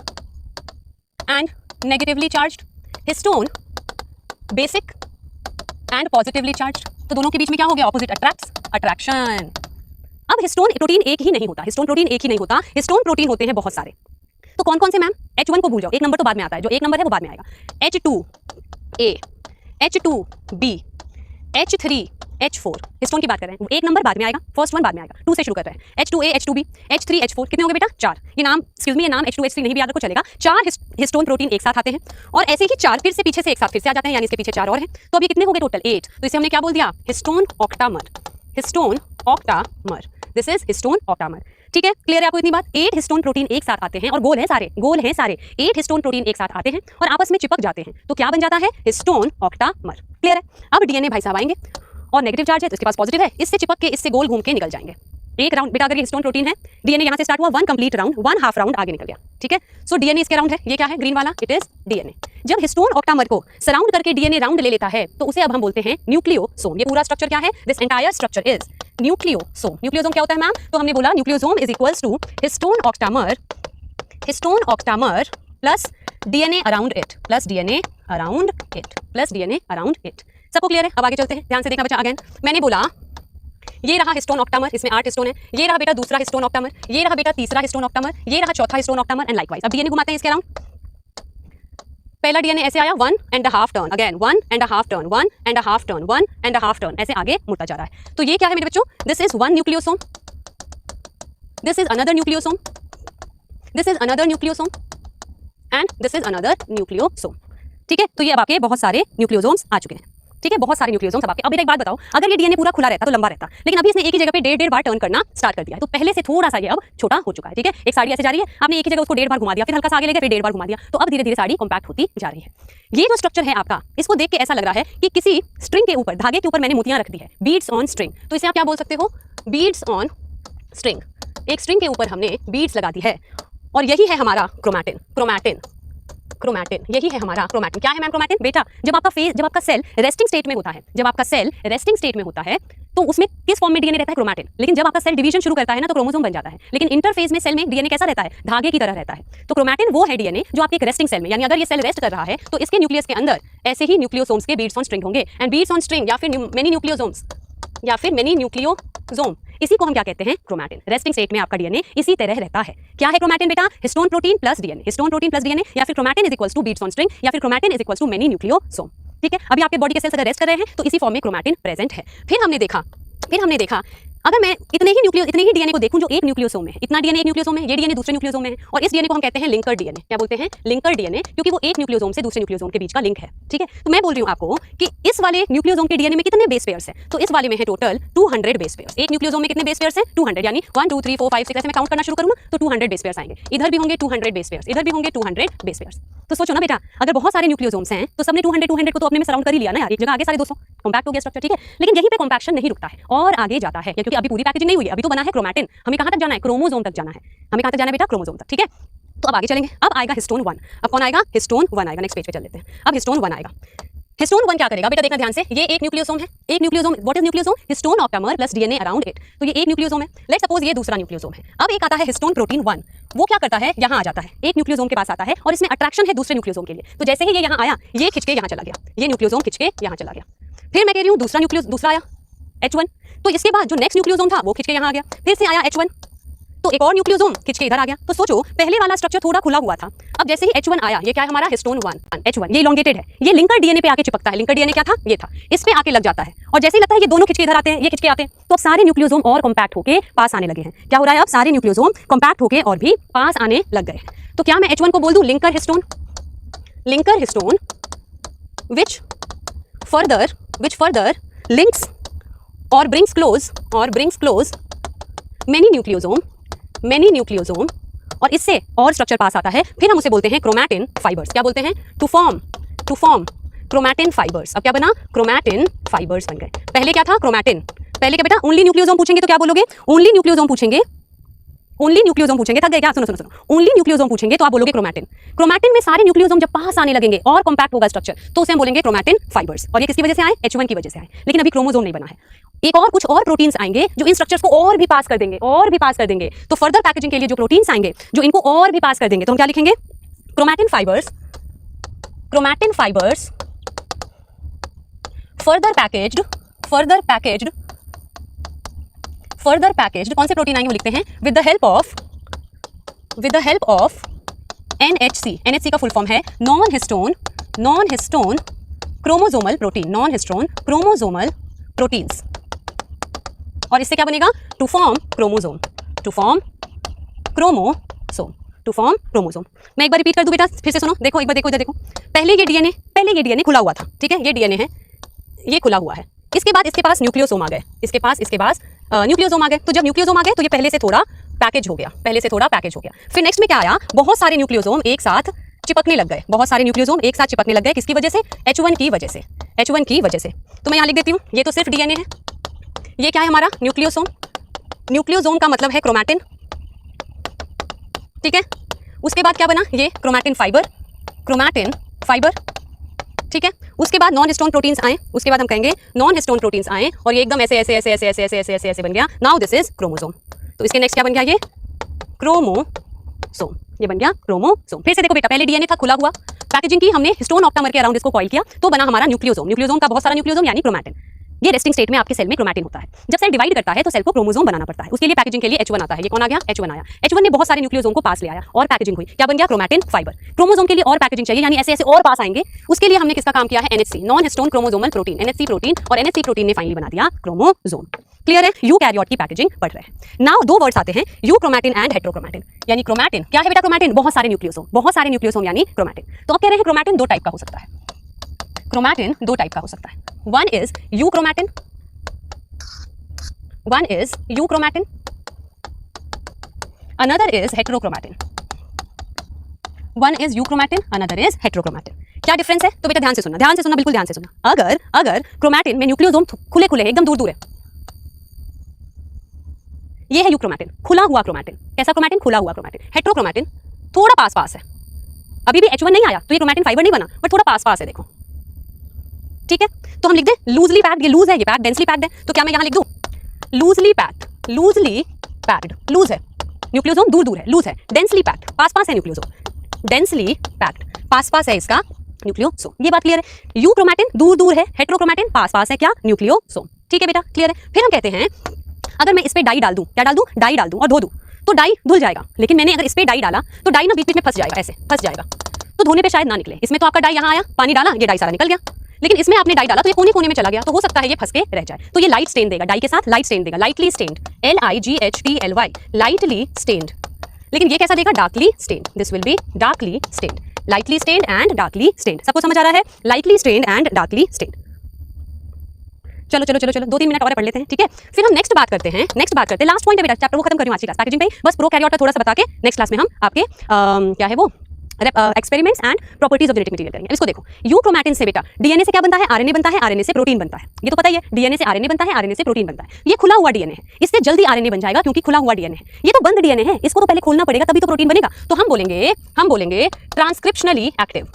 and negatively charged, histone basic and positively charged। तो दोनों के बीच में क्या हो गया? Opposite attracts, attraction. अब हिस्टोन प्रोटीन एक ही नहीं होता, हिस्टोन प्रोटीन एक ही नहीं होता, हिस्टोन प्रोटीन होते हैं बहुत सारे। तो कौन कौन से मैम? H1 को भूल जाओ, एक नंबर तो बाद में आता है, जो एक नंबर है वो बाद में आएगा। H2A, H2B, H3 H4 histone की बात कर रहे हैं, एक नंबर बाद में आएगा, फर्स्ट वन बाद में आएगा, 2 से शुरू कर रहे हैं, H2A, H2B, H3, H4, कितने हो गए बेटा? 4। ये नाम ये नाम H2, H3 नहीं भी याद रखो चलेगा। 4 हिस्टोन प्रोटीन एक साथ आते हैं और ऐसे ही 4 फिर से पीछे से एक साथ फिर से आ जाते हैं, यानी इसके पीछे 4 और हैं। तो अब ये कितने हो गए टोटल? 8। तो इसे हमने क्या बोल दिया? Histone octamer. Histone octamer, this is histone octamer. ठीक है, क्लियर है आपको इतनी बात? 8 हिस्टोन प्रोटीन एक साथ आते हैं और गोल हैं सारे 8 हिस्टोन प्रोटीन एक साथ आते हैं और आपस में चिपक जाते हैं, तो क्या बन जाता है? Histone octamer. क्लियर है? अब डीएनए भाई साहब आएंगे और नेगेटिव चार्ज है तो इसके पास पॉजिटिव है, इससे चिपक के इससे गोल घूम के निकल जाएंगे। एक राउंड बेटा, अगर ये हिस्टोन प्रोटीन है, डीएनए यहां से स्टार्ट हुआ, 1 कंप्लीट राउंड, 1 हाफ राउंड आगे निकल गया। ठीक है, सो डीएनए इसके राउंड है, ये क्या है? ग्रीन वाला, इट इज डीएनए। जब हिस्टोन ऑक्टामर को सराउंड करके डीएनए राउंड ले लेता है तो उसे अब हम बोलते हैं न्यूक्लियोसोम। ये पूरा स्ट्रक्चर क्या है? This entire structure is nucleosome. Nucleosome क्या होता है मैम? तो हमने बोला nucleosome is equals to histone octamer plus DNA around it, plus DNA around it, plus DNA around it. सबको क्लियर है? अब आगे चलते हैं, ध्यान से देखना बच्चा। अगेन मैंने बोला ये रहा हिस्टोन ऑक्टामर, इसमें 8 हिस्टोन है, ये रहा बेटा दूसरा हिस्टोन ऑक्टामर, ये रहा बेटा तीसरा हिस्टोन ऑक्टामर, ये रहा चौथा हिस्टोन ऑक्टामर एंड लाइकवाइज। अब डीएनए घुमाते हैं इसके अराउंड। पहला डीएनए ऐसे आया 1.5 turn, again 1.5 turn, 1.5 turn, 1.5 turn, ऐसे आगे मुड़ता जा रहा है। तो ये क्या है मेरे बच्चों? This is 1 nucleosome, this is another nucleosome, this is another nucleosome and this is another nucleosome. ठीक है, तो ये अब आपके बहुत सारे न्यूक्लियोसोम्स आ चुके हैं। ठीक है, बहुत सारे न्यूक्लियोसोम्स अब आपके। अब एक बात बताओ, अगर ये डीएनए पूरा खुला रहता तो लंबा रहता, लेकिन अभी इसने एक ही जगह पे 1.5 बार टर्न करना स्टार्ट कर दिया है, तो पहले से थोड़ा सा ये अब छोटा हो चुका है। ठीक है, एक साड़ी ऐसे जा रही है, आपने एक ही जगह उसको 1.5 बार घुमा दिया, फिर हल्का सा आगे ले गए, फिर 1.5 बार घुमा दिया, तो अब धीरे धीरे साड़ी कॉम्पैक्ट होती जा रही है। ये जो स्ट्रक्चर है आपका, इसको देख के ऐसा लग रहा है कि किसी स्ट्रिंग के ऊपर, धागे के ऊपर मैंने मोतियां रख दी है, बीड्स ऑन स्ट्रिंग। तो इसे आप क्या बोल सकते हो? Beads on string. एक स्ट्रिंग के ऊपर हमने बीड्स लगा दी है और यही है हमारा क्रोमैटिन। क्रोमैटिन, यही है हमारा क्रोमैटिन। क्या है मैम क्रोमैटिन? बेटा, जब आपका सेल रेस्टिंग स्टेट में होता है, जब आपका सेल रेस्टिंग स्टेट में होता है तो उसमें किस फॉर्म में डीएनए रहता है? क्रोमैटिन। लेकिन जब आपका सेल डिवीजन शुरू करता है ना तो क्रोमोसोम बन जाता है। लेकिन इंटरफेज में सेल में डीएनए कैसा रहता है? धागे की तरह रहता है। तो क्रोमैटिन वो है डीएनए जो आपके एक रेस्टिंग सेल में, यानी अगर ये सेल रेस्ट कर रहा है तो इसके न्यूक्लियस के अंदर ऐसे ही न्यूक्लियोसोम्स के बीड्स ऑन स्ट्रिंग होंगे। एंड बीड्स ऑन स्ट्रिंग या फिर मेनी न्यूक्लियोसोम्स या फिर मेनी न्यूक्लियोसोम, इसी को हम क्या कहते हैं? क्रोमैटिन। रेस्टिंग स्टेट में आपका डीएनए इसी तरह रहता है। क्या है क्रोमैटिन बेटा? Histone protein plus DNA, histone protein plus DNA, या फिर chromatin is equals to beads on string, या फिर chromatin is equals to many nucleosome. ठीक है, अभी आपके बॉडी के सेल्स अगर रेस्ट कर रहे हैं तो इसी फॉर्म में क्रोमैटिन प्रेजेंट है। फिर हमने देखा अगर मैं इतने ही डीएनए को देखूं जो एक न्यूक्लियोसोम में है, इतना डीएनए एक न्यूक्लियोसोम में, ये डीएनए दूसरे न्यूक्लियोसोम में है, और इस डीएनए को हम कहते हैं लिंकर डीएनए। क्या बोलते हैं? लिंकर डीएनए, क्योंकि वो एक न्यूक्लियोसोम से दूसरे न्यूक्लियोसोम के बीच का लिंक है। ठीक है, तो मैं बोल रही हूं आपको कि इस वाले न्यूक्लियोसोम के डीएनए में कितने बेस पेयर्स हैं? तो इस वाले में है टोटल 200 बेस पेयर्स। एक न्यूक्लियोसोम में कितने बेस पेयर्स हैं? 200, यानी 1 2 3 4 5 6 ऐसे मैं काउंट करना शुरू करूंगा तो 200 बेस पेयर्स आएंगे। इधर भी होंगे 200 बेस पेयर्स, इधर भी होंगे 200 बेस पेयर्स। तो सोचो ना बेटा, अगर बहुत सारे न्यूक्लियोसोम्स हैं तो सबने 200 को तो अपने में सराउंड कर ही लिया ना यार, एक जगह आगे सारे 200, कॉम्पैक्ट हो गया स्ट्रक्चर। ठीक है, लेकिन यहीं पे कॉम्पैक्शन नहीं रुकता है और आगे जाता है, क्योंकि अभी पूरी पैकेजिंग नहीं हुई है, अभी तो बना है क्रोमैटिन। हमें कहां तक जाना है? क्रोमोसोम तक जाना है। हमें कहां तक जाना है बेटा? क्रोमोसोम तक। ठीक है, तो अब आगे चलेंगे। अब आएगा हिस्टोन 1। अब कौन आएगा? हिस्टोन 1 आएगा। नेक्स्ट पेज पे चल लेते हैं। अब हिस्टोन 1 आएगा। हिस्टोन 1 क्या करेगा बेटा? देखना ध्यान से, ये एक न्यूक्लियोसोम है। एक nucleosome, what is nucleosome? Histone octamer plus DNA around it. तो ये एक न्यूक्लियोसोम है। लेट्स सपोज ये दूसरा न्यूक्लियोसोम है। अब एक आता है हिस्टोन प्रोटीन 1, वो क्या करता है? यहाँ आ जाता है, एक न्यूक्लियोसोम के पास आता है और इसमें अट्रैक्शन है दूसरे न्यूक्लियोसोम के लिए। तो जैसे ही ये यहाँ आया, ये खिंच के यहाँ चला गया, ये न्यूक्लियोसोम खिंच के यहाँ चला गया। फिर मैं कह रही हूँ दूसरा आया H1, तो इसके बाद जो नेक्स्ट न्यूक्लियोसोम था वो खिंच के यहाँ आ गया। फिर से आया H1, तो एक और न्यूक्लियोसोम खिंच के इधर आ गया। तो सोचो, पहले वाला स्ट्रक्चर थोड़ा खुला हुआ था, अब जैसे ही H1 आया, ये क्या है हमारा? हिस्टोन 1 H1, ये इलोंगेटेड है, ये लिंकर डीएनए पे आके चिपकता है। लिंकर डीएनए क्या था? ये था, इस पे आके लग जाता है, और जैसे ही लगता है ये दोनों खिंच के इधर आते हैं, ये खिंच के आते हैं, तो अब सारे न्यूक्लियोसोम और कॉम्पैक्ट होके पास आने लगे हैं। क्या हो रहा है? अब सारे न्यूक्लियोसोम कॉम्पैक्ट होके और भी पास आने लग गए हैं। तो क्या मैं H1 को बोल दूं linker histone which further links or brings close many nucleosome, और इससे और स्ट्रक्चर पास आता है। फिर हम उसे बोलते हैं क्रोमैटिन फाइबर्स। क्या बोलते हैं? To form chromatin fibres. अब क्या बना? क्रोमैटिन फाइबर्स बन गए। पहले क्या था? क्रोमैटिन। पहले क्या बेटा? ओनली न्यूक्लियोसोम पूछेंगे तो क्या बोलोगे? ओनली न्यूक्लियोसोम पूछेंगे, थक गए क्या? सुनो, ओनली न्यूक्लियोसोम पूछेंगे तो आप बोलोगे क्रोमैटिन। क्रोमैटिन में सारे न्यूक्लियोसोम जब पास आने लगेंगे और कॉम्पैक्ट होगा स्ट्रक्चर, तो उसे हम बोलेंगे क्रोमैटिन फाइबर्स। और ये किसकी वजह से आए? H1 की वजह से आए। लेकिन अभी क्रोमोसोम नहीं बना है। कुछ और प्रोटीन्स आएंगे जो इन स्ट्रक्चर्स को और भी पास कर देंगे, तो फर्दर पैकेजिंग के लिए जो प्रोटीन्स आएंगे जो इनको और भी पास कर देंगे, तो हम क्या लिखेंगे? क्रोमैटिन फाइबर्स फर्दर पैकेज्ड कौन से प्रोटीन आएंगे वो लिखते हैं, with the help of NHC। NHC का फुल फॉर्म है नॉन हिस्टोन क्रोमोसोमल प्रोटीन्स। और इससे क्या बनेगा, to form chromosome, to form chromosome, to form chromosome. मैं एक बार रिपीट कर दूं बेटा, फिर से सुनो, देखो एक बार, देखो इधर देखो। पहले ये डीएनए खुला हुआ था, ठीक है, ये डीएनए है, ये खुला हुआ है। इसके बाद इसके पास न्यूक्लियोसोम आ गए, इसके पास न्यूक्लियोसोम आ गए। तो जब न्यूक्लियोसोम आ गए तो ये पहले से थोड़ा पैकेज हो गया, फिर नेक्स्ट में क्या आया, बहुत सारे न्यूक्लियोसोम एक साथ चिपकने लग गए, चिपकने लग गए। किसकी वजह से, H1 की वजह से, H1 की वजह से। तो मैं यहाँ लिख देती हूँ, ये तो सिर्फ डीएनए है, ये क्या है हमारा, न्यूक्लियोसोम। न्यूक्लियोसोम का मतलब है क्रोमैटिन, ठीक है। उसके बाद क्या बना, ये क्रोमैटिन फाइबर, ठीक है। उसके बाद नॉन हिस्टोन प्रोटीन्स आए, उसके बाद हम कहेंगे नॉन हिस्टोन प्रोटीन्स आए और ये एकदम ऐसे बन गया। Now this is chromosome. तो इसके नेक्स्ट क्या बन गया, ये क्रोमोसोम, ये बन गया क्रोमोसोम। फिर से देखो बेटा, पहले डीएनए था खुला हुआ, पैकेजिंग की हमने, हिस्टोन ऑक्टामर के अराउंड इसको कॉइल किया, तो बना हमारा न्यूक्लियोसोम। न्यूक्लियोसोम का बहुत सारा न्यूक्लियोसोम यानी क्रोमैटिन। ये रेस्टिंग स्टेट में आपके सेल में क्रोमैटिन होता है। जब सेल डिवाइड करता है तो सेल को क्रोमोसोम बनाना पड़ता है, उसके लिए पैकेजिंग के लिए H1 आता है। ये कौन आ गया, H1 आया। H1 ने बहुत सारे न्यूक्लियोसोम को पास ले आया और पैकेजिंग हुई, क्या बन गया, क्रोमैटिन फाइबर। क्रोमोसोम के लिए और पैकेजिंग चाहिए, यानी ऐसे ऐसे और पास आएंगे, उसके लिए हमने किसका काम किया है, NHC, non histone chromosomal protein, NHC protein, और NHC प्रोटीन ने फाइनली बना दिया क्रोमोसोम। क्लियर है, यूकैरियोट की पैकेजिंग पढ़ रहे हैं। नाउ दो वर्ड्स आते हैं, यूक्रोमैटिन एंड हेटेरोक्रोमैटिन। यानी क्रोमैटिन क्या है बेटा, क्रोमैटिन बहुत सारे न्यूक्लियोसोम यानी क्रोमैटिन। तो आप कह रहे हैं क्रोमैटिन दो टाइप का हो सकता है, क्रोमैटिन दो टाइप का हो सकता है। One is euchromatin, one is euchromatin, another is heterochromatin, one is euchromatin, another is heterochromatin। क्या डिफरेंस है, तो बेटा ध्यान से सुनना, बिल्कुल ध्यान से सुनना। अगर क्रोमैटिन में न्यूक्लियोसोम खुले है, एकदम दूर है, ये है यूक्रोमैटिन, खुला हुआ क्रोमैटिन। कैसा क्रोमैटिन, खुला हुआ क्रोमैटिन। हेटेरोक्रोमैटिन थोड़ा पास है, अभी भी H1 नहीं आया तो ये क्रोमैटिन फाइबर नहीं बना, बट थोड़ा पास है, देखो, ठीक है। तो हम लिख दें लूजली पैक्ड, ये लूज है, ये पैक्ड, डेंसली पैक्ड है। तो क्या मैं यहाँ लिख दूं, लूजली पैक्ड, लूज है, न्यूक्लियोसोम दूर है, लूज है। डेंसली पैक्ड, पास है न्यूक्लियोसोम, डेंसली पैक्ड, पास है इसका न्यूक्लियोसोम। ये बात क्लियर है। यूक्रोमैटिन दूर है, हेटेरोक्रोमैटिन पास है, क्या, न्यूक्लियोसोम। ठीक है बेटा, क्लियर है। फिर हम कहते हैं अगर मैं इस पे डाई डाल दूं, क्या डाल दूं, डाई डाल दूं और धो दूं, तो डाई धुल जाएगा। लेकिन मैंने अगर इस पे डाई डाला तो डाई ना बीच में फंस जाएगा, ऐसे फंस जाएगा, तो धोने पे शायद ना निकले। इसमें तो आपका डाई यहाँ आया, पानी डाला, ये डाई सारा निकल गया। लेकिन इसमें आपने डाई डाला तो ये कोने में चला गया, तो हो सकता है ये फंस के रह जाए। तो ये लाइट स्टेन देगा, डाई के साथ लाइट स्टेन देगा, lightly stained, LIGHTLY, lightly stained. लेकिन ये कैसा देगा, darkly stained. This will be darkly stained, lightly stained and darkly stained. सबको समझ आ रहा है, lightly stained and darkly stained. चलो 2-3 मिनट और पढ़ लेते हैं, ठीक है। फिर हम नेक्स्ट बात करते हैं, लास्ट पॉइंट है बेटा, चैप्टर वो खत्म करूँ आज की क्लास, पैकेजिंग पे बस प्रोकैरियोट का थोड़ा सा बता के नेक्स्ट क्लास में हम आपके क्या है वो experiments and properties of genetic material करेंगे। इसको देखो, यूक्रोमैटिन से बेटा डीएनए से क्या बनता है, आरएनए बनता है, आरएनए से प्रोटीन बनता है। ये तो पता ही है, डीएनए से आरएनए बनता है, आरएनए से प्रोटीन बनता है। ये खुला हुआ डीएनए है, इससे जल्दी आरएनए बन जाएगा क्योंकि खुला हुआ डीएनए है। ये तो बंद डीएनए है, इसको तो पहले खोलना पड़ेगा तभी तो प्रोटीन बनेगा। तो हम बोलेंगे ट्रांसक्रिप्शनली एक्टिव,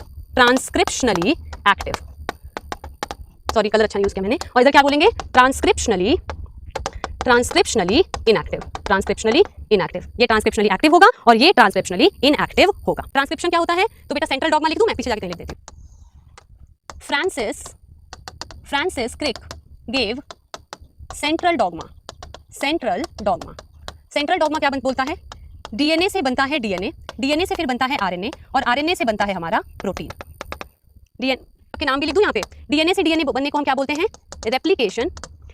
सॉरी कलर अच्छा यूज किया मैंने। और इधर क्या बोलेंगे, ट्रांसक्रिप्शनली इनएक्टिव। ये ट्रांसक्रिप्शनली एक्टिव होगा और ये ट्रांसक्रिप्शनली इनएक्टिव होगा। ट्रांसक्रिप्शन क्या होता है, तो बेटा सेंट्रल डॉगमा लिख दूं, मैं पीछे जाके लिख देती हूँ। Francis Crick gave central dogma. Central dogma क्या बोलता है, डीएनए से बनता है डीएनए से फिर बनता है आरएनए और आरएनए से बनता है हमारा प्रोटीन। डीएनए के नाम भी लिख दूं यहाँ पे, डीएनए से डीएनए बनने को हम क्या बोलते हैं, रेप्लिकेशन।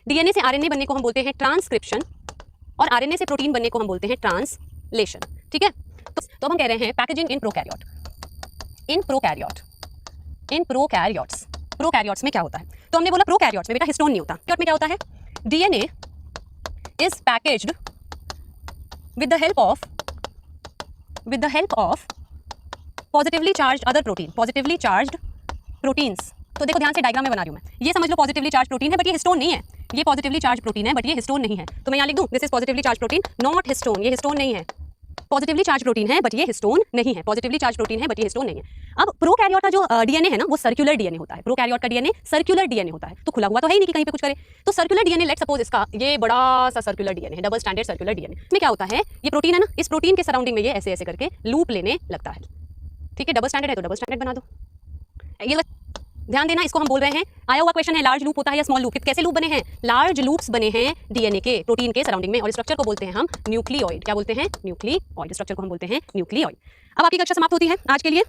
डीएनए से आरएनए बनने को हम बोलते हैं ट्रांसक्रिप्शन और आरएनए से प्रोटीन बनने को हम बोलते हैं ट्रांसलेशन। ठीक है, तो हम कह रहे हैं पैकेजिंग इन प्रोकैरियोट्स में क्या होता है, तो हमने बोला प्रोकैरियोट्स में बेटा हिस्टोन नहीं होता। कैरियोट में क्या होता है, DNA is packaged with the help of positively charged other proteins. तो देखो ध्यान से डायग्राम में बना रही हूं मैं, ये समझ लो पॉजिटिवली चार्ज प्रोटीन है बट ये हिस्टोन नहीं है। ये पॉजिटिवली चार्ज प्रोटीन है बट ये हिस्टोन नहीं है। तो मैं यहाँ लिख दूं, this is positively charge protein not histone. ये हिस्टोन नहीं है, पॉजिटिवली चार्ज प्रोटीन है बट ये हिस्टोन नहीं है, पॉजिटिवली चार्ज प्रोटीन है बट ये हिस्टोन नहीं है। अब प्रोकैरियोट का जो डीएनए है ना वो सर्कुलर डीएनए होता है। प्रोकैरियोट का डीएनए सर्कुलर डीएनए होता है, तो खुला हुआ तो है ही नहीं कि कहीं पे कुछ करे। तो सर्कुलर डीएनए, लेट्स सपोज इसका ये बड़ा सा सर्कुलर डीएनए है, डबल स्टैंडर्ड सर्कुलर डीएनए। इसमें क्या होता है, ये प्रोटीन है ना, इस प्रोटीन के सराउंडिंग में ये ऐसे ऐसे करके लूप लेने लगता है। ठीक है, डबल स्टैंडर्ड है तो डबल स्टैंडर्ड बना दो। ये ध्यान देना, इसको हम बोल रहे हैं, आया हुआ क्वेश्चन है लार्ज लूप होता है या स्मॉल लूप। कैसे लूप बने हैं, लार्ज लूप्स बने हैं डीएनए के, प्रोटीन के सराउंडिंग में, और स्ट्रक्चर को बोलते हैं हम न्यूक्लियोइड। क्या बोलते हैं, न्यूक्लियोइड। स्ट्रक्चर को हम बोलते हैं न्यूक्लियोइड। अब आपकी कक्षा समाप्त होती है आज के लिए।